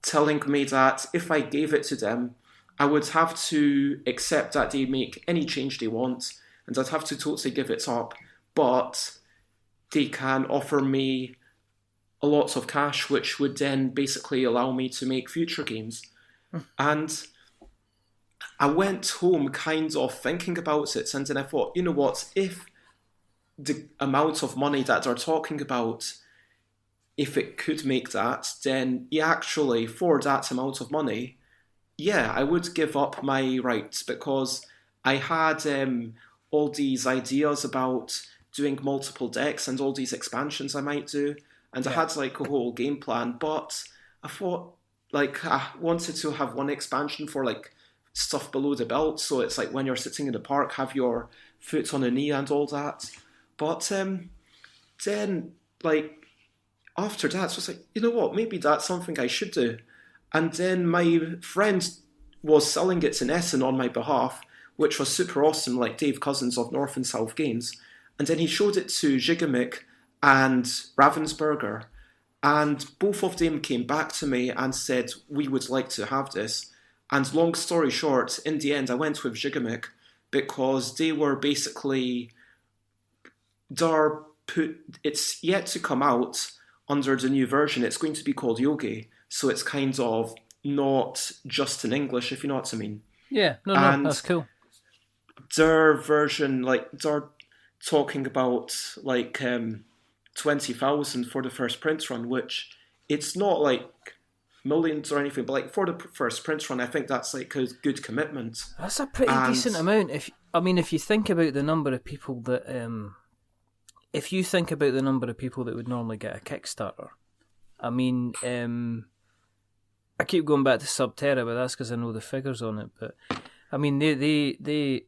telling me that if I gave it to them, I would have to accept that they make any change they want, and I'd have to totally give it up, but they can offer me a lot of cash, which would then basically allow me to make future games. And I went home kind of thinking about it, and then I thought, you know what, if the amount of money that they're talking about, if it could make that, then actually, for that amount of money, yeah, I would give up my rights, because I had all these ideas about doing multiple decks and all these expansions I might do, and I had like a whole game plan, but I thought like I wanted to have one expansion for like stuff below the belt, so it's like when you're sitting in the park, have your foot on a knee and all that. But then like after that, so I was like, you know what, maybe that's something I should do. And then my friend was selling it in Essen on my behalf, which was super awesome, like Dave Cousins of North and South Games. And then he showed it to Gigamic and Ravensburger, and both of them came back to me and said, we would like to have this. And long story short, in the end, I went with Gigamic because they were basically, it's yet to come out under the new version. It's going to be called Yogi, so it's kind of not just in English, if you know what I mean. Yeah, no, that's cool. Their version, like, they're talking about like 20,000 for the first print run, which it's not like millions or anything, but like for the first print run, I think that's like a good commitment. That's a pretty decent amount. If you think about the number of people that would normally get a Kickstarter, I mean, I keep going back to Subterra, but that's because I know the figures on it. But I mean, they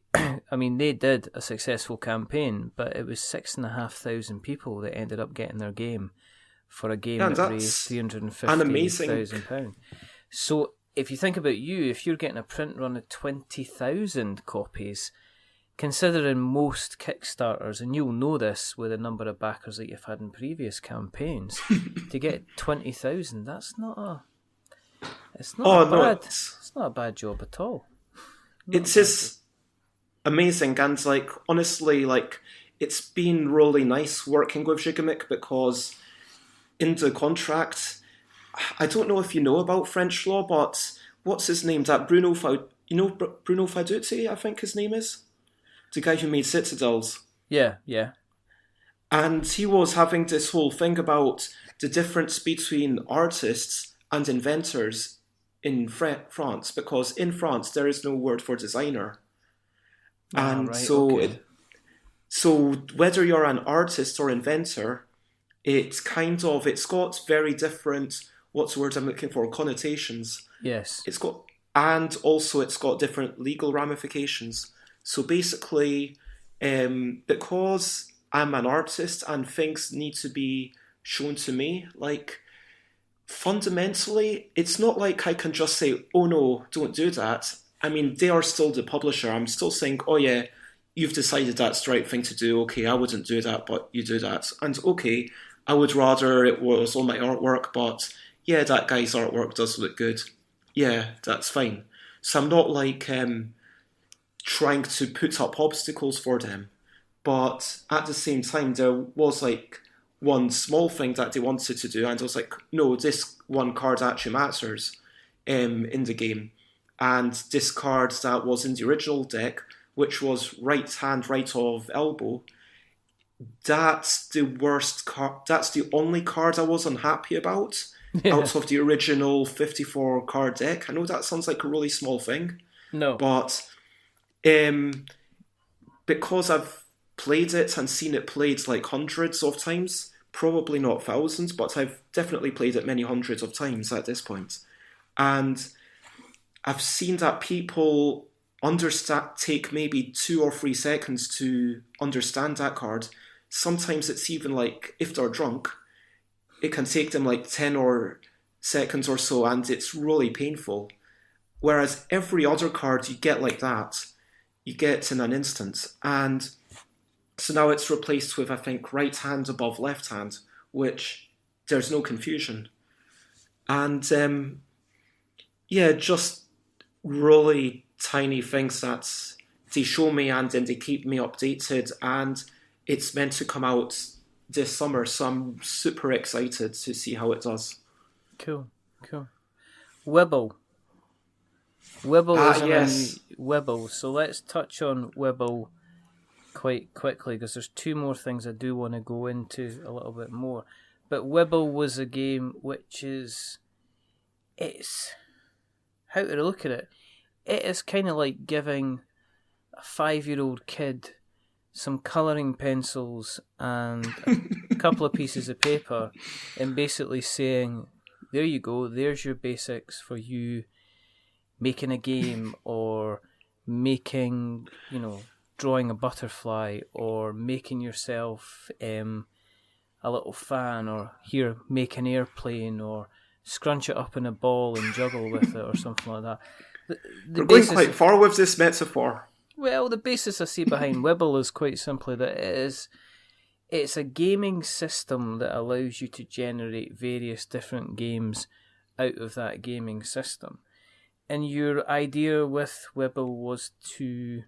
I mean, they did a successful campaign, but it was 6,500 people that ended up getting their game for a game Yeah, and that raised that's an amazing. £350,000. So if you think about if you're getting a print run of 20,000 copies, considering most Kickstarters, and you'll know this with the number of backers that you've had in previous campaigns, to get 20,000, it's not a bad job at all. It is amazing, and like honestly, like it's been really nice working with Gigamic because in the contract, I don't know if you know about French law, but what's his name? That Bruno Faduti, I think his name is, the guy who made Citadels. Yeah. And he was having this whole thing about the difference between artists and inventors in France, because in France there is no word for designer. And so whether you're an artist or inventor, it's got very different, what's the word I'm looking for, connotations. Yes. It's got different legal ramifications. So basically, because I'm an artist and things need to be shown to me, like fundamentally, it's not like I can just say, oh no, don't do that. I mean, they are still the publisher. I'm still saying, oh yeah, you've decided that's the right thing to do. Okay, I wouldn't do that, but you do that. And okay, I would rather it was on my artwork, but yeah, that guy's artwork does look good. Yeah, that's fine. So I'm not like trying to put up obstacles for them. But at the same time, there was like one small thing that they wanted to do, and I was like, no, this one card actually matters in the game. And this card that was in the original deck, which was right hand, right of elbow, that's the worst card. That's the only card I was unhappy about out of the original 54 card deck. I know that sounds like a really small thing. No. But because I've played it and seen it played like hundreds of times, probably not thousands, but I've definitely played it many hundreds of times at this point. And I've seen that people take maybe 2 or 3 seconds to understand that card. Sometimes it's even like, if they're drunk, it can take them like 10 or seconds or so, and it's really painful. Whereas every other card you get like that, you get in an instant. And so now it's replaced with, I think, right hand above left hand, which there's no confusion. And just really tiny things that they show me and then they keep me updated, and it's meant to come out this summer, so I'm super excited to see how it does. Cool. Wibell. Wibell is yes. Wibell. So let's touch on Wibell quite quickly, because there's 2 more things I do want to go into a little bit more. But Wibell was a game which is, how to look at it, it is kind of like giving a 5-year-old kid some colouring pencils and a couple of pieces of paper and basically saying, there you go, there's your basics for you making a game, or making, drawing a butterfly, or making yourself a little fan, or here, make an airplane, or scrunch it up in a ball and juggle with it, or something like that. We're going quite far with this metaphor. Well, the basis I see behind Wibell is quite simply that it's a gaming system that allows you to generate various different games out of that gaming system. And your idea with Wibell was to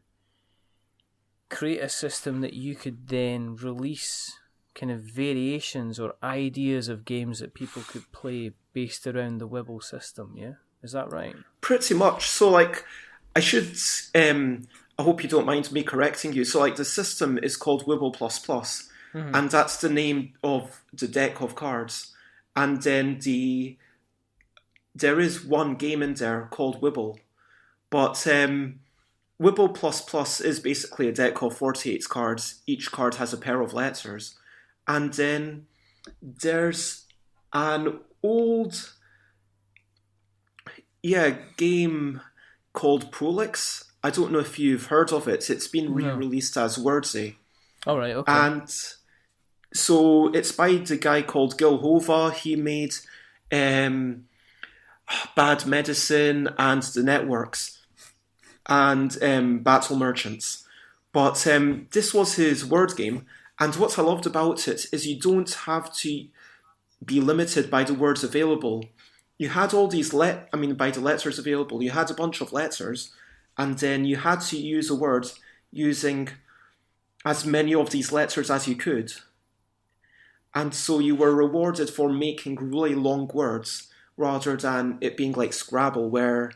create a system that you could then release kind of variations or ideas of games that people could play based around the Wibell system, yeah? Is that right? Pretty much. So, like, I should... I hope you don't mind me correcting you. So, like, the system is called Wibell++, and that's the name of the deck of cards. And then there is one game in there called Wibell. But Wibell++ is basically a deck of 48 cards. Each card has a pair of letters. And then there's an old game called Prolix. I don't know if you've heard of it. It's been No. re-released as Wordsy. All right. Okay. And so it's by the guy called Gil Hova. He made um, Bad Medicine and The Networks and Battle Merchants. But this was his word game. And what I loved about it is you don't have to be limited by the words available. You had all these by the letters available. You had a bunch of letters, and then you had to use a word using as many of these letters as you could. And so you were rewarded for making really long words rather than it being like Scrabble where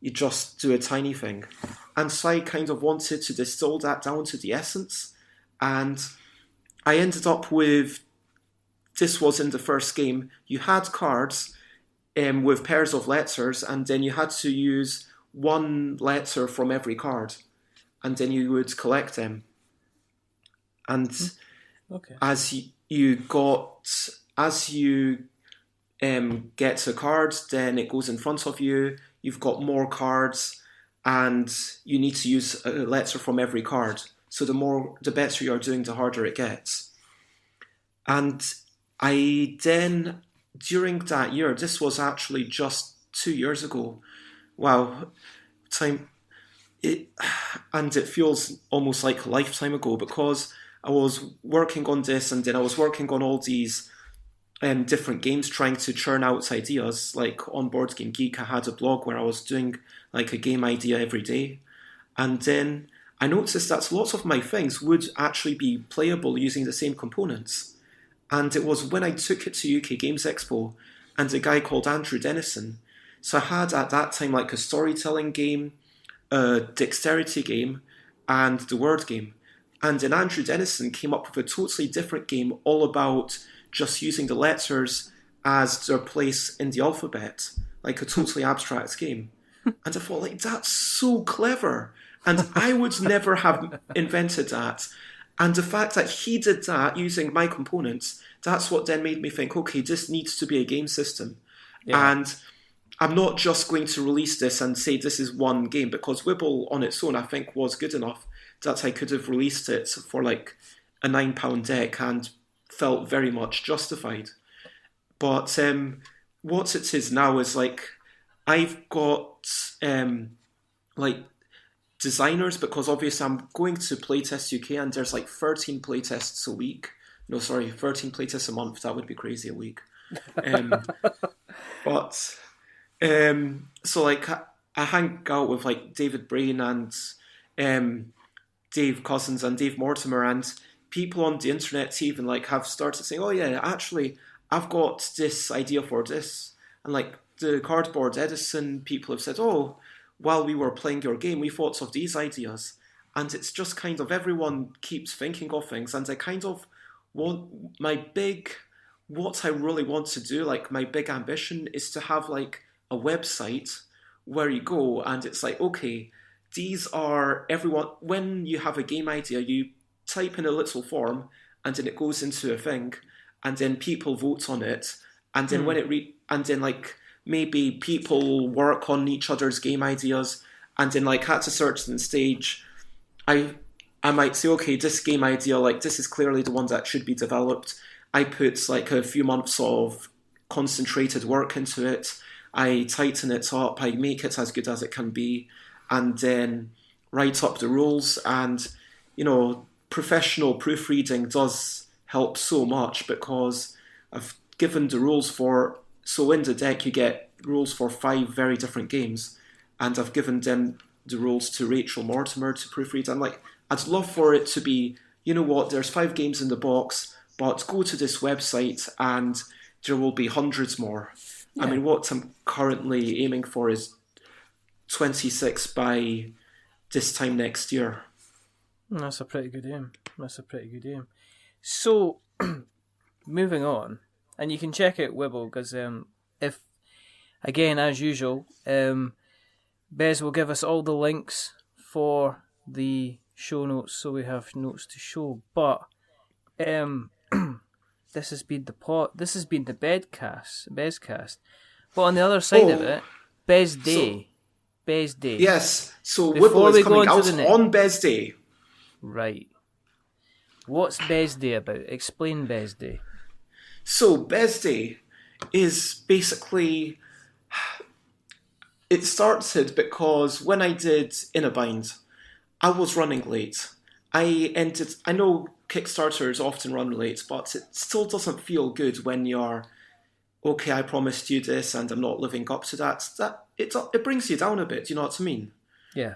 you just do a tiny thing. And so I kind of wanted to distill that down to the essence. And I ended up with, this was in the first game, you had cards with pairs of letters, and then you had to use one letter from every card, and then you would collect them. And Okay. as you get a card, then it goes in front of you. You've got more cards, and you need to use a letter from every card. So the better you're doing, the harder it gets. And I then, during that year, this was actually just 2 years ago. Wow, it feels almost like a lifetime ago, because I was working on this, and then I was working on all these different games, trying to churn out ideas. Like on Board Game Geek, I had a blog where I was doing like a game idea every day. And then I noticed that lots of my things would actually be playable using the same components. And it was when I took it to UK Games Expo and a guy called Andrew Dennison. So I had at that time like a storytelling game, a dexterity game, and the word game. And then Andrew Dennison came up with a totally different game all about just using the letters as their place in the alphabet, like a totally abstract game. And I thought, like, that's so clever. And I would never have invented that. And the fact that he did that using my components, that's what then made me think, okay, this needs to be a game system. Yeah. And I'm not just going to release this and say this is one game, because Wibell on its own, I think, was good enough that I could have released it for like a £9 deck and felt very much justified. But what it is now is like, I've got like designers, because obviously I'm going to Playtest UK and there's like 13 playtests a week. No, sorry, 13 playtests a month. That would be crazy a week. But so like I hang out with like David Brain and Dave Cousins and Dave Mortimer, and people on the internet even like have started saying, oh yeah, actually I've got this idea for this. And like the Cardboard Edison people have said, oh, while we were playing your game, we thought of these ideas. And it's just kind of everyone keeps thinking of things. And I kind of want what I really want to do, like my big ambition is to have like a website where you go and it's like, okay, these are everyone, when you have a game idea, you type in a little form and then it goes into a thing and then people vote on it. And then when and then like, maybe people work on each other's game ideas, and then like at a certain stage, I might say, okay, this game idea, like this is clearly the one that should be developed. I put like a few months of concentrated work into it. I tighten it up. I make it as good as it can be, and then write up the rules. And professional proofreading does help so much, because I've given the rules for. So in the deck, you get rules for 5 very different games, and I've given them the rules to Rachel Mortimer to proofread. I'm like, I'd love for it to be, there's 5 games in the box, but go to this website and there will be hundreds more. Yeah. I mean, what I'm currently aiming for is 26 by this time next year. That's a pretty good aim. So, moving on. And you can check out Wibell, because if, again, as usual, Bez will give us all the links for the show notes, so we have notes to show. But this has been the Bezcast. But on the other side of it, Bez Day. Bez Day. Yes, so Before Wibell we is go coming on to out the next- on Bez Day. Right. What's Bez Day about? Explain Bez Day. So Bez Day is basically... It started because when I did In a Bind, I was running late. I know Kickstarters often run late, but it still doesn't feel good when you're, okay, I promised you this and I'm not living up to that. It brings you down a bit, you know what I mean? Yeah.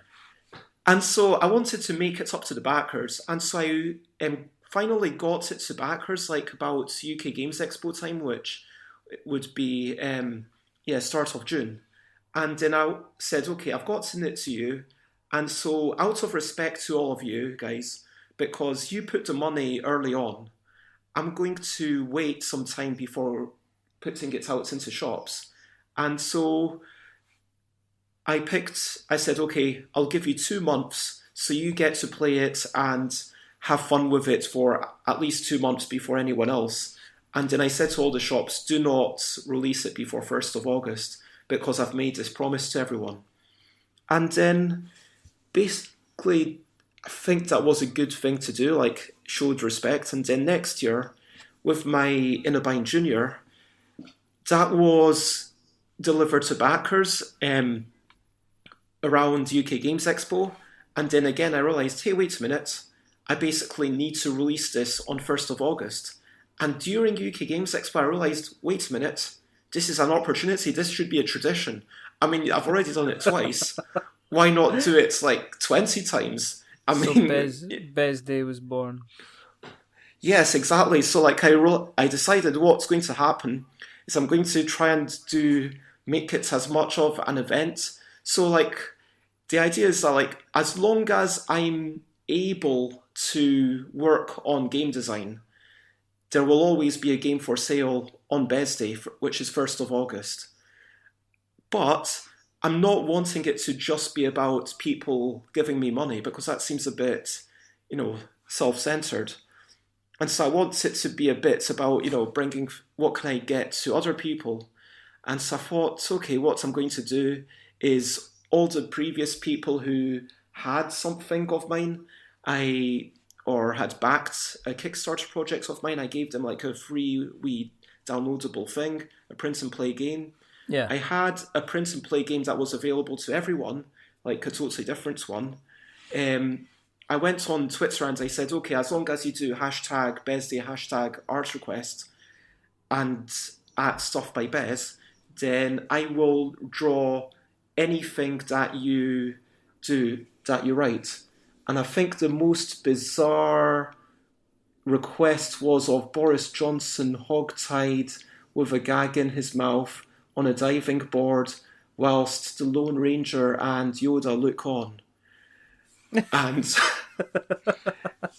And so I wanted to make it up to the backers, and so I finally got it to backers like about UK Games Expo time, which would be start of June. And then I said, okay, I've gotten it to you. And so out of respect to all of you guys, because you put the money early on, I'm going to wait some time before putting it out into shops. And so I said, okay, I'll give you 2 months so you get to play it and have fun with it for at least 2 months before anyone else. And then I said to all the shops, do not release it before 1st of August because I've made this promise to everyone. And then basically, I think that was a good thing to do, like showed respect. And then next year, with my In a Bind Junior, that was delivered to backers around UK Games Expo. And then again, I realised, hey, wait a minute, I basically need to release this on 1st of August. And during UK Games Expo, I realised, wait a minute, this is an opportunity, this should be a tradition. I mean, I've already done it twice. Why not do it like 20 times? Bez Day was born. Yes, exactly. So like I decided what's going to happen is I'm going to try and make it as much of an event. So like the idea is that like as long as I'm able to work on game design, there will always be a game for sale on Bez Day, which is 1st of August. But I'm not wanting it to just be about people giving me money because that seems a bit, self-centered. And so I want it to be a bit about, bringing what can I get to other people. And so I thought, okay, what I'm going to do is all the previous people who had something of mine, or had backed a Kickstarter project of mine, I gave them like a free wee downloadable thing, a print and play game. Yeah. I had a print and play game that was available to everyone, like a totally different one. I went on Twitter and I said, okay, as long as you do #BezDay, #art request, and at StuffbyBez, then I will draw anything that you do, that you write. And I think the most bizarre request was of Boris Johnson hogtied with a gag in his mouth on a diving board whilst the Lone Ranger and Yoda look on. And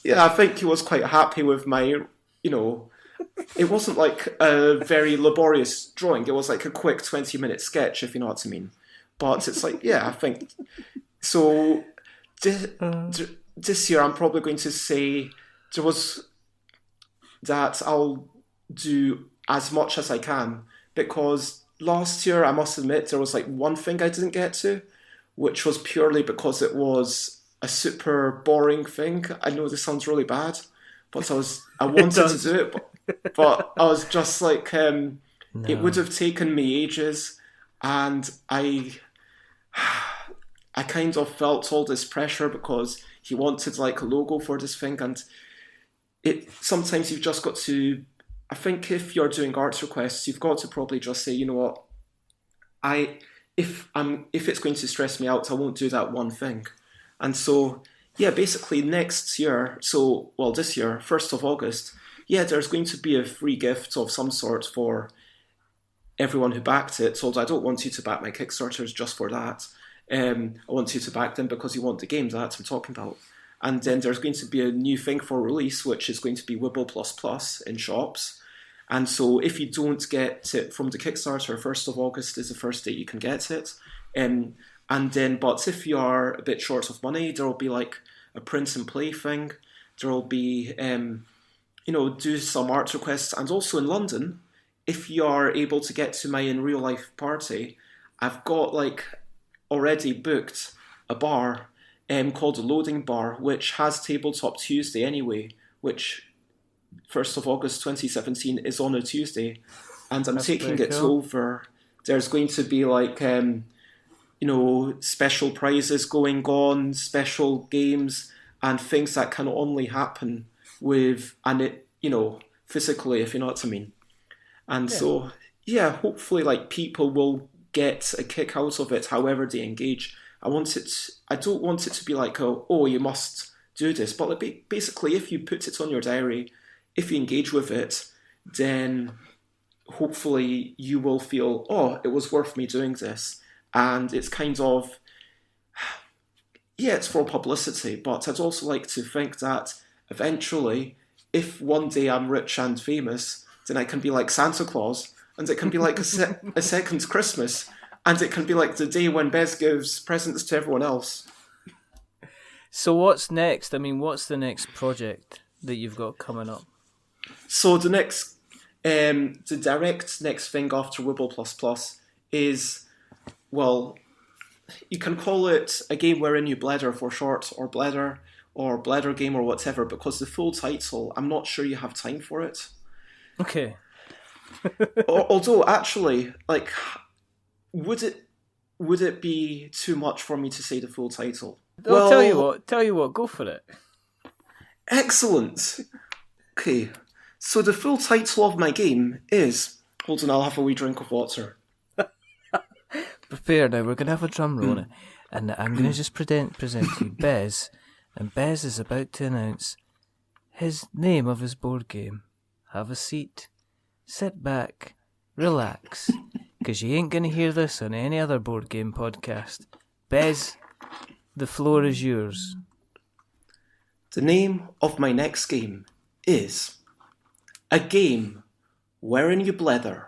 yeah, I think he was quite happy with my, it wasn't like a very laborious drawing. It was like a quick 20-minute sketch, if you know what I mean. But it's like, yeah, I think... So this year I'm probably going to say that I'll do as much as I can, because last year, I must admit, there was like one thing I didn't get to, which was purely because it was a super boring thing. I know this sounds really bad, but I wanted to do it, but I was just like, It would have taken me ages, and I kind of felt all this pressure because he wanted like a logo for this thing, and sometimes you've just got to, I think if you're doing art requests, you've got to probably just say, you know what, if it's going to stress me out, I won't do that one thing. And so, yeah, basically this year, 1st of August, yeah, there's going to be a free gift of some sort for everyone who backed it. So I don't want you to back my Kickstarters just for that. I want you to back them because you want the game that I'm talking about. And then there's going to be a new thing for release, which is going to be Wibell++ in shops. And so if you don't get it from the Kickstarter, 1st of August is the first day you can get it. But if you are a bit short of money, there will be like a print and play thing. There will be, do some art requests. And also in London, if you are able to get to my in real life party, I've got like already booked a bar called the Loading Bar, which has Tabletop Tuesday anyway, which 1st of August 2017 is on a Tuesday, and I'm taking it over. There's going to be like, special prizes going on, special games, and things that can only happen physically, if you know what I mean. And so, hopefully, like, people will get a kick out of it, however they engage. I don't want it to be like, oh, you must do this. But like, basically, if you put it on your diary, if you engage with it, then hopefully you will feel, oh, it was worth me doing this. And it's kind of, it's for publicity. But I'd also like to think that eventually, if one day I'm rich and famous, then I can be like Santa Claus, and it can be like a second Christmas, and it can be like the day when Bez gives presents to everyone else. So what's next? I mean, what's the next project that you've got coming up? So the direct next thing after Wibell++ is, well, you can call it a game wherein you blether for short, or blether game or whatever, because the full title, I'm not sure you have time for it. Okay. Although, actually, like, would it be too much for me to say the full title? Well, tell you what, go for it. Excellent. Okay, so the full title of my game is... Hold on, I'll have a wee drink of water. Prepare now, we're going to have a drum roll, and I'm going to just present to you Bez, and Bez is about to announce his name of his board game. Have a seat, sit back, relax, because you ain't going to hear this on any other board game podcast. Bez, the floor is yours. The name of my next game is A Game Wherein You Blether.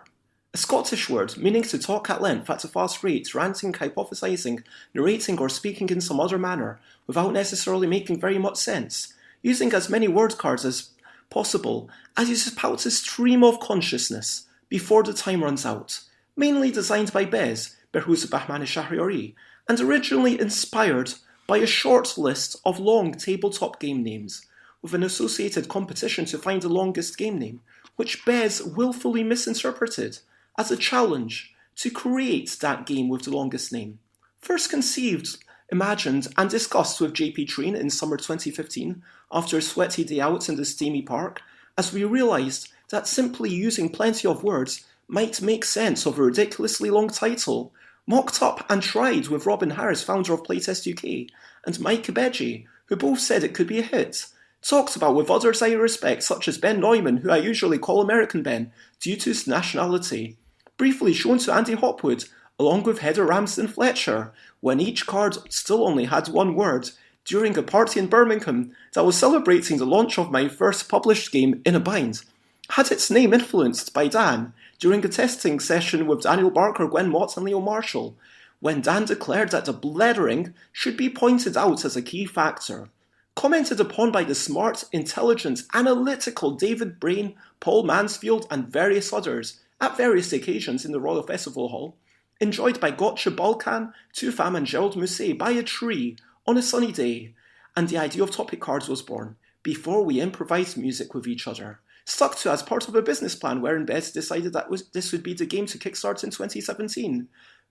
A Scottish word meaning to talk at length at a fast rate, ranting, hypothesizing, narrating, or speaking in some other manner, without necessarily making very much sense, using as many word cards as possible as you spout a stream of consciousness before the time runs out. Mainly designed by Behrooz Shahriari, and originally inspired by a short list of long tabletop game names, with an associated competition to find the longest game name, which Bez willfully misinterpreted as a challenge to create that game with the longest name. First conceived, imagined, and discussed with JP Treen in summer 2015 after a sweaty day out in the steamy park, as we realised that simply using plenty of words might make sense of a ridiculously long title, mocked up and tried with Robin Harris, founder of Playtest UK, and Mike Beji, who both said it could be a hit, talked about with others I respect, such as Ben Neumann, who I usually call American Ben, due to his nationality, briefly shown to Andy Hopwood, along with Heather Ramsden Fletcher, when each card still only had one word, during a party in Birmingham that was celebrating the launch of my first published game, In a Bind, had its name influenced by Dan during a testing session with Daniel Barker, Gwen Mott and Leo Marshall, when Dan declared that the blethering should be pointed out as a key factor. Commented upon by the smart, intelligent, analytical David Brain, Paul Mansfield and various others at various occasions in the Royal Festival Hall, enjoyed by Gotcha Balkan, Tufam and Gerald Mousset by a tree on a sunny day, and the idea of topic cards was born, before we improvised music with each other, stuck to as part of a business plan wherein Bez decided that this would be the game to kickstart in 2017,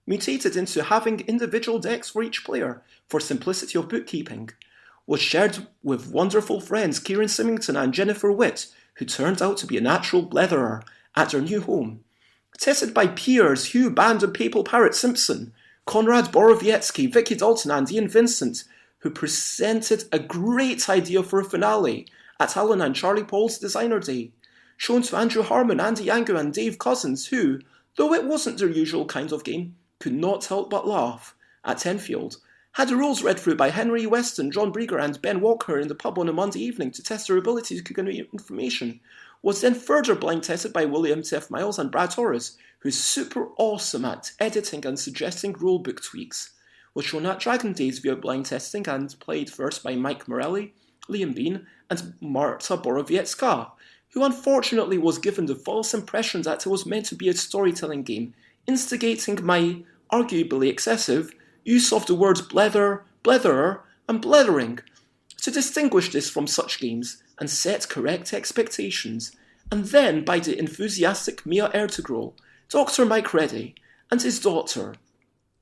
mutated into having individual decks for each player for simplicity of bookkeeping, was shared with wonderful friends Kieran Symington and Jennifer Witt, who turned out to be a natural bletherer at their new home, tested by peers Hugh Band and Papal Parrot Simpson, Konrad Borowiecki, Vicky Dalton and Ian Vincent, who presented a great idea for a finale at Alan and Charlie Paul's Designer Day, shown to Andrew Harmon, Andy Yango and Dave Cousins, who, though it wasn't their usual kind of game, could not help but laugh at Tenfield, had the rules read through by Henry Weston, John Brieger and Ben Walker in the pub on a Monday evening to test their ability to convey information, was then further blind tested by William T. F. Miles and Brad Torres, who's super awesome at editing and suggesting rulebook tweaks, was shown at Dragon Days via blind testing and played first by Mike Morelli, Liam Bean and Marta Borowiecka, who unfortunately was given the false impression that it was meant to be a storytelling game, instigating my arguably excessive use of the words blether, bletherer, and blethering. To distinguish this from such games and set correct expectations, and then by the enthusiastic Mia Ertegro, Dr. Mike Reddy, and his daughter,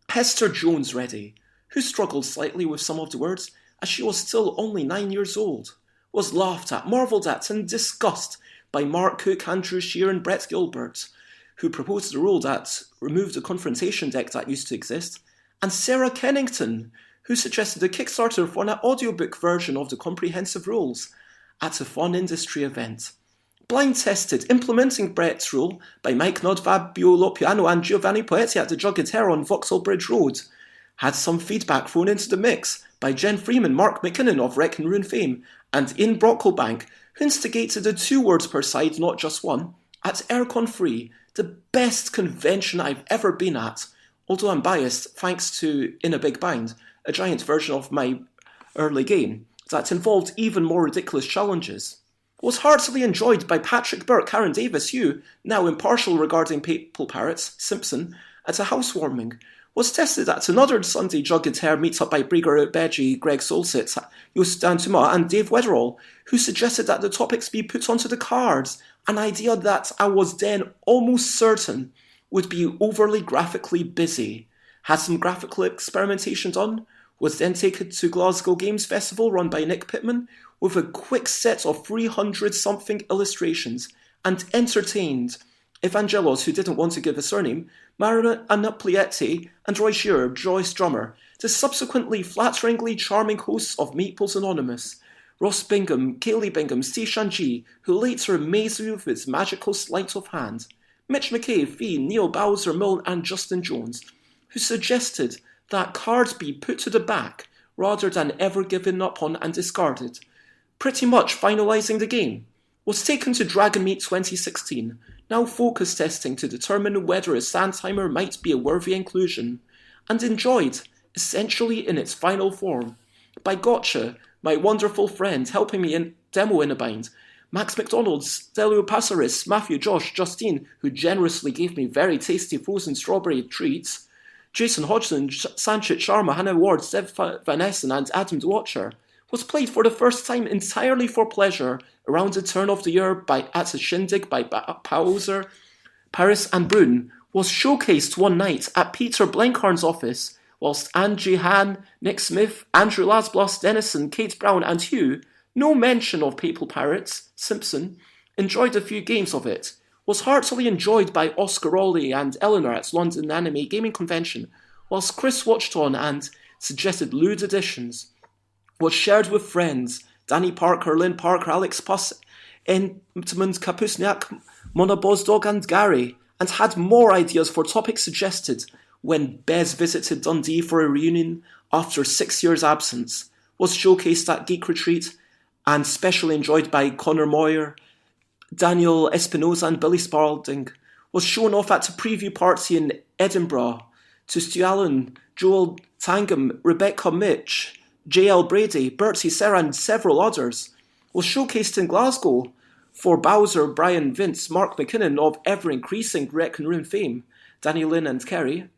Hester Jones Reddy, who struggled slightly with some of the words as she was still only 9 years old, was laughed at, marvelled at, and discussed by Mark Cook, Andrew Shear, and Brett Gilbert, who proposed the rule that removed the confrontation deck that used to exist, and Sarah Kennington, who suggested a Kickstarter for an audiobook version of the comprehensive rules at a fun industry event. Blind tested implementing Brett's rule by Mike Nod, Fabio Lopiano, and Giovanni Poetti at the Juggaterra on Vauxhall Bridge Road. Had some feedback thrown into the mix by Jen Freeman, Mark McKinnon of Wreck and Ruin fame, and Ian Brocklebank, who instigated a 2 words per side, not just one, at Aircon Free, the best convention I've ever been at, although I'm biased thanks to In a Big Bind, a giant version of my early game that involved even more ridiculous challenges. Was heartily enjoyed by Patrick Burke, Karen Davis, who, now impartial regarding Papal Parrots, Simpson, at a housewarming, was tested at another Sunday Juggater meet-up by Brigger Beji, Greg Solsitz, Joost Dantuma, and Dave Wetherall, who suggested that the topics be put onto the cards, an idea that I was then almost certain would be overly graphically busy. Had some graphical experimentation done, was then taken to Glasgow Games Festival run by Nick Pittman with a quick set of 300-something illustrations, and entertained Evangelos, who didn't want to give a surname, Mara Anaplietti, and Roy Shearer, Joyce Drummer, the subsequently flatteringly charming hosts of Meatballs Anonymous, Ross Bingham, Kaylee Bingham, Steve Shanji, who later amazed me with his magical sleight of hand, Mitch McKay, Fee, Neil Bowser, Milne, and Justin Jones, who suggested that cards be put to the back rather than ever given up on and discarded, pretty much finalising the game. Was taken to Dragon Meet 2016, now focus testing to determine whether a Sandheimer might be a worthy inclusion, and enjoyed, essentially in its final form, by Gotcha, my wonderful friend helping me in demo in a bind, Max McDonald, Stelio Passaris, Matthew, Josh, Justine, who generously gave me very tasty frozen strawberry treats, Jason Hodgson, Sanchit Sharma, Hannah Ward, Zev Van Essen, and Adam DeWatcher, was played for the first time entirely for pleasure around the turn of the year at a shindig by Pauser, Paris and Brune, was showcased one night at Peter Blenkarn's office, whilst Angie Han, Nick Smith, Andrew Lasblos, Dennison, Kate Brown, and Hugh, no mention of Papal Parrots, Simpson, enjoyed a few games of it, was heartily enjoyed by Oscar Rowley and Eleanor at London Anime Gaming Convention, whilst Chris watched on and suggested lewd additions, was shared with friends, Danny Parker, Lynn Parker, Alex Puss, Entmund Kapusniak, Mona Bozdog, and Gary, and had more ideas for topics suggested when Bez visited Dundee for a reunion after 6 years' absence, was showcased at Geek Retreat, and specially enjoyed by Connor Moyer, Daniel Espinosa, and Billy Spalding, was shown off at a preview party in Edinburgh to Stu Allen, Joel Tangam, Rebecca Mitch, J.L. Brady, Bertie Serra, and several others, was showcased in Glasgow for Bowser, Brian Vince, Mark McKinnon of ever-increasing Wreck and Ruin fame, Danny Lynn and Kerry,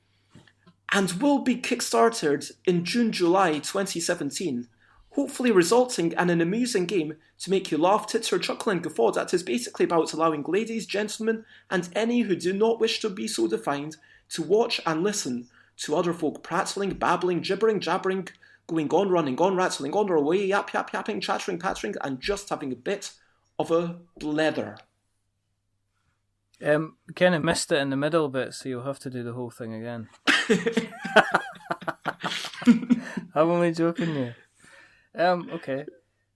and will be kickstarted in June-July 2017, hopefully resulting in an amusing game to make you laugh, titter, chuckle, and guffaw that is basically about allowing ladies, gentlemen, and any who do not wish to be so defined to watch and listen to other folk prattling, babbling, gibbering, jabbering, going on, running on, rattling on or away, yapping, chattering, pattering, and just having a bit of a blether. Kind of missed it in the middle bit, so you'll have to do the whole thing again. I'm only joking you. Okay.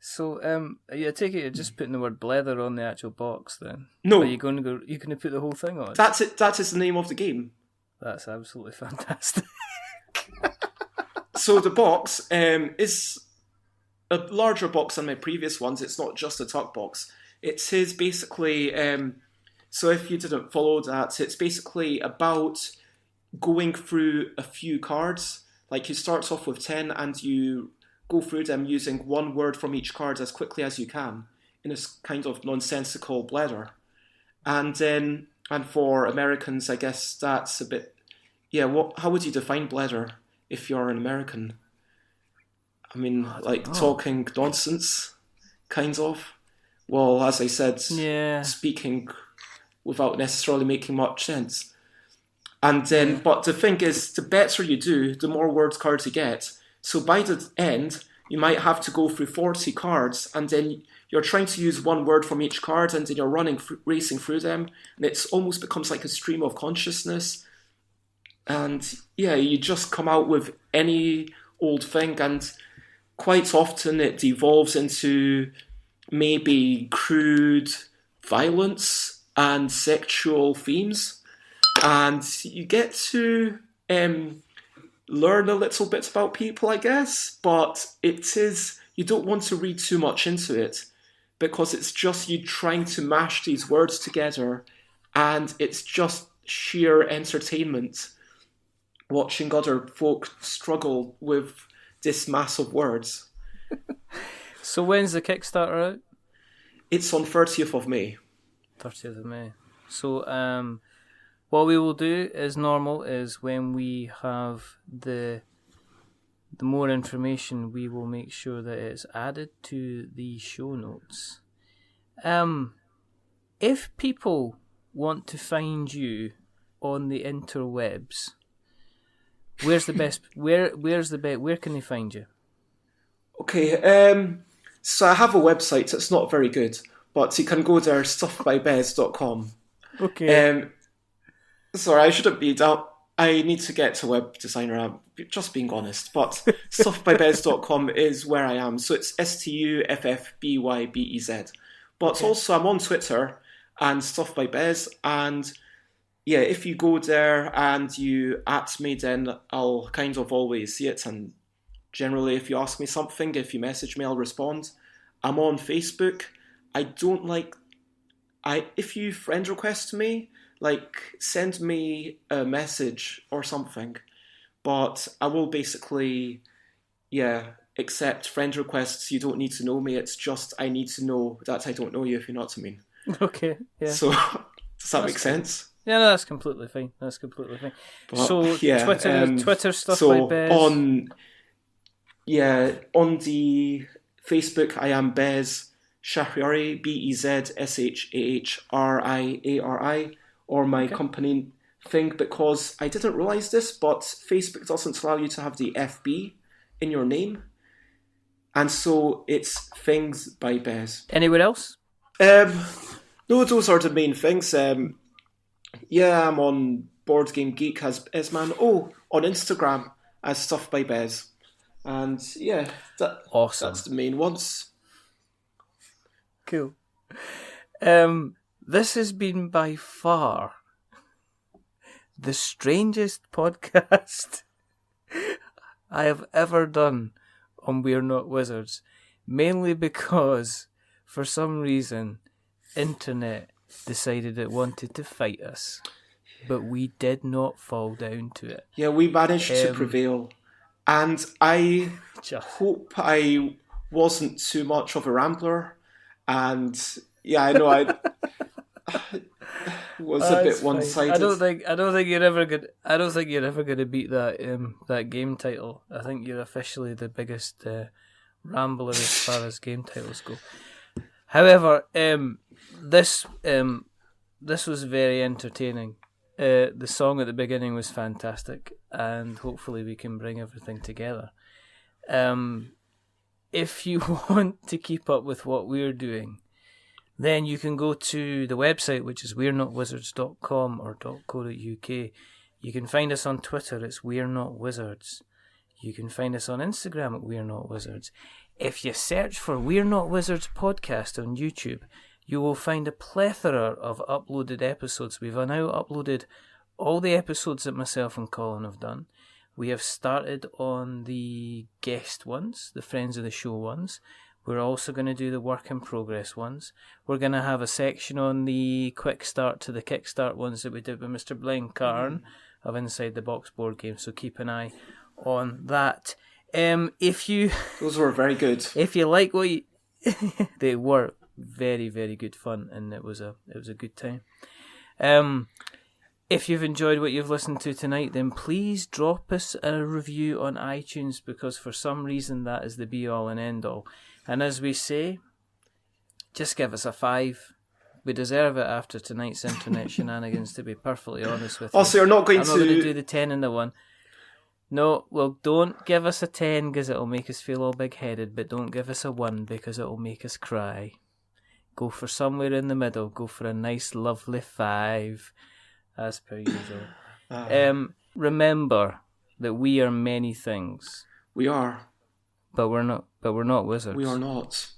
So, I take it you're just putting the word blether on the actual box then? No. Are you going to put the whole thing on? That's it. That is the name of the game. That's absolutely fantastic. So the box is a larger box than my previous ones. It's not just a tuck box. It's his basically... so if you didn't follow that, it's basically about going through a few cards. Like you start off with 10 and you go through them using one word from each card as quickly as you can in a kind of nonsensical blether. And for Americans, I guess that's a bit... Yeah, how would you define blether? if you're an American? I mean, like know. talking nonsense, kind of. Well, as I said, speaking without necessarily making much sense. And then, but the thing is, the better you do, the more word cards you get. So by the end, you might have to go through 40 cards, and then you're trying to use one word from each card, and then you're racing through them, and it almost becomes like a stream of consciousness. And yeah, you just come out with any old thing, and quite often it devolves into maybe crude violence and sexual themes. And you get to learn a little bit about people, I guess, but you don't want to read too much into it, because it's just you trying to mash these words together, and it's just sheer entertainment watching other folk struggle with this mass of words. So when's the Kickstarter out? It's on 30th of May. 30th of May. So what we will do as normal is when we have the more information, we will make sure that it's added to the show notes. If people want to find you on the interwebs, where's the best? Where can they find you? Okay, so I have a website. It's not very good, but you can go there, StuffbyBez.com. Okay. Sorry, I shouldn't be down. I need to get to web designer. I'm just being honest, but StuffbyBez.com is where I am. So it's StuffbyBez. But also I'm on Twitter and StuffbyBez, and yeah, if you go there and you @ me, then I'll kind of always see it. And generally, if you ask me something, if you message me, I'll respond. I'm on Facebook. If you friend request me, like, send me a message or something. But I will basically, accept friend requests. You don't need to know me. It's just I need to know that I don't know you, if you know what I mean. Okay, yeah. So, does that make sense? Yeah, no, that's completely fine. But, so, yeah, Twitter stuff by Bez. On the Facebook, I am Bez Shahriari, BEZSHAHRIARI, or my company thing, because I didn't realise this, but Facebook doesn't allow you to have the FB in your name. And so it's Things by Bez. Anywhere else? No, those are the main things. I'm on Board Game Geek as Bezman. Oh, on Instagram as StuffbyBez. And yeah, awesome. That's the main ones. Cool. This has been by far the strangest podcast I have ever done on We're Not Wizards, mainly because, for some reason, internet decided it wanted to fight us, but we did not fall down to it. Yeah, we managed to prevail, and I hope I wasn't too much of a rambler, and yeah, I know I was a bit one-sided. I don't think you're ever gonna beat that game title. I think you're officially the biggest rambler as far as game titles go. However, this was very entertaining. The song at the beginning was fantastic, and hopefully we can bring everything together. If you want to keep up with what we're doing, then you can go to the website, which is we'renotwizards.com or .co.uk. You can find us on Twitter, it's We're Not Wizards. You can find us on Instagram at We're Not Wizards. If you search for We're Not Wizards podcast on YouTube, you will find a plethora of uploaded episodes. We've now uploaded all the episodes that myself and Colin have done. We have started on the guest ones, the Friends of the Show ones. We're also going to do the work in progress ones. We're going to have a section on the quick start to the kickstart ones that we did with Mr. Blaine Carn of Inside the Box board game. So keep an eye on that. Those were very good. If you like what they were very, very good fun, and it was a good time. If you've enjoyed what you've listened to tonight, then please drop us a review on iTunes, because for some reason that is the be-all and end-all. And as we say, just give us a 5. We deserve it after tonight's internet shenanigans, to be perfectly honest with you. Also, you're not going I'm not going to do the 10 and the 1. No, well, don't give us a 10 because it'll make us feel all big-headed, but don't give us a 1 because it'll make us cry. Go for somewhere in the middle. Go for a nice, lovely 5. As per usual. Remember that we are many things. We are. But we're not. But we're not wizards. We are not.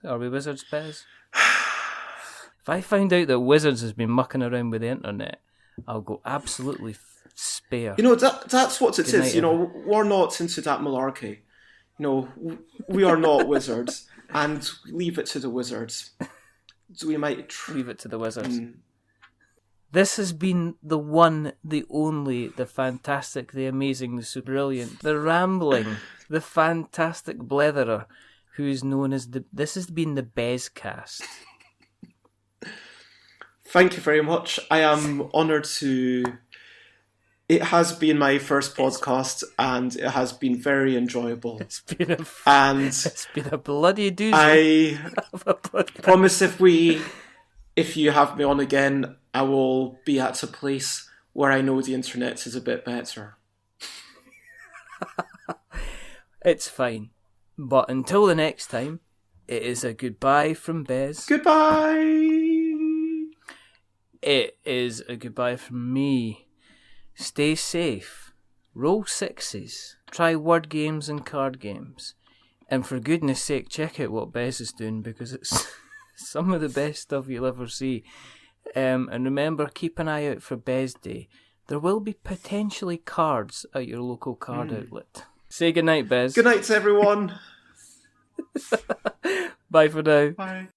Are we wizards, Bez? If I find out that wizards has been mucking around with the internet, I'll go absolutely spare. You know, that's what it Good is. night, You know, we're not into that malarkey. You know, we are not wizards, and leave it to the wizards. So we might leave it to the wizards. This has been the one, the only, the fantastic, the amazing, the super brilliant, the rambling, the fantastic bletherer, who is known as this has been the Bezcast. Thank you very much. I am honoured to... It has been my first podcast, and it has been very enjoyable. It's been a bloody doozy. I promise if you have me on again, I will be at a place where I know the internet is a bit better. It's fine. But until the next time, it is a goodbye from Bez. Goodbye! It is a goodbye from me. Stay safe. Roll 6s. Try word games and card games. And for goodness sake, check out what Bez is doing, because it's some of the best stuff you'll ever see. And remember, keep an eye out for Bez Day. There will be potentially cards at your local card outlet. Say goodnight, Bez. Good night, everyone. Bye for now. Bye.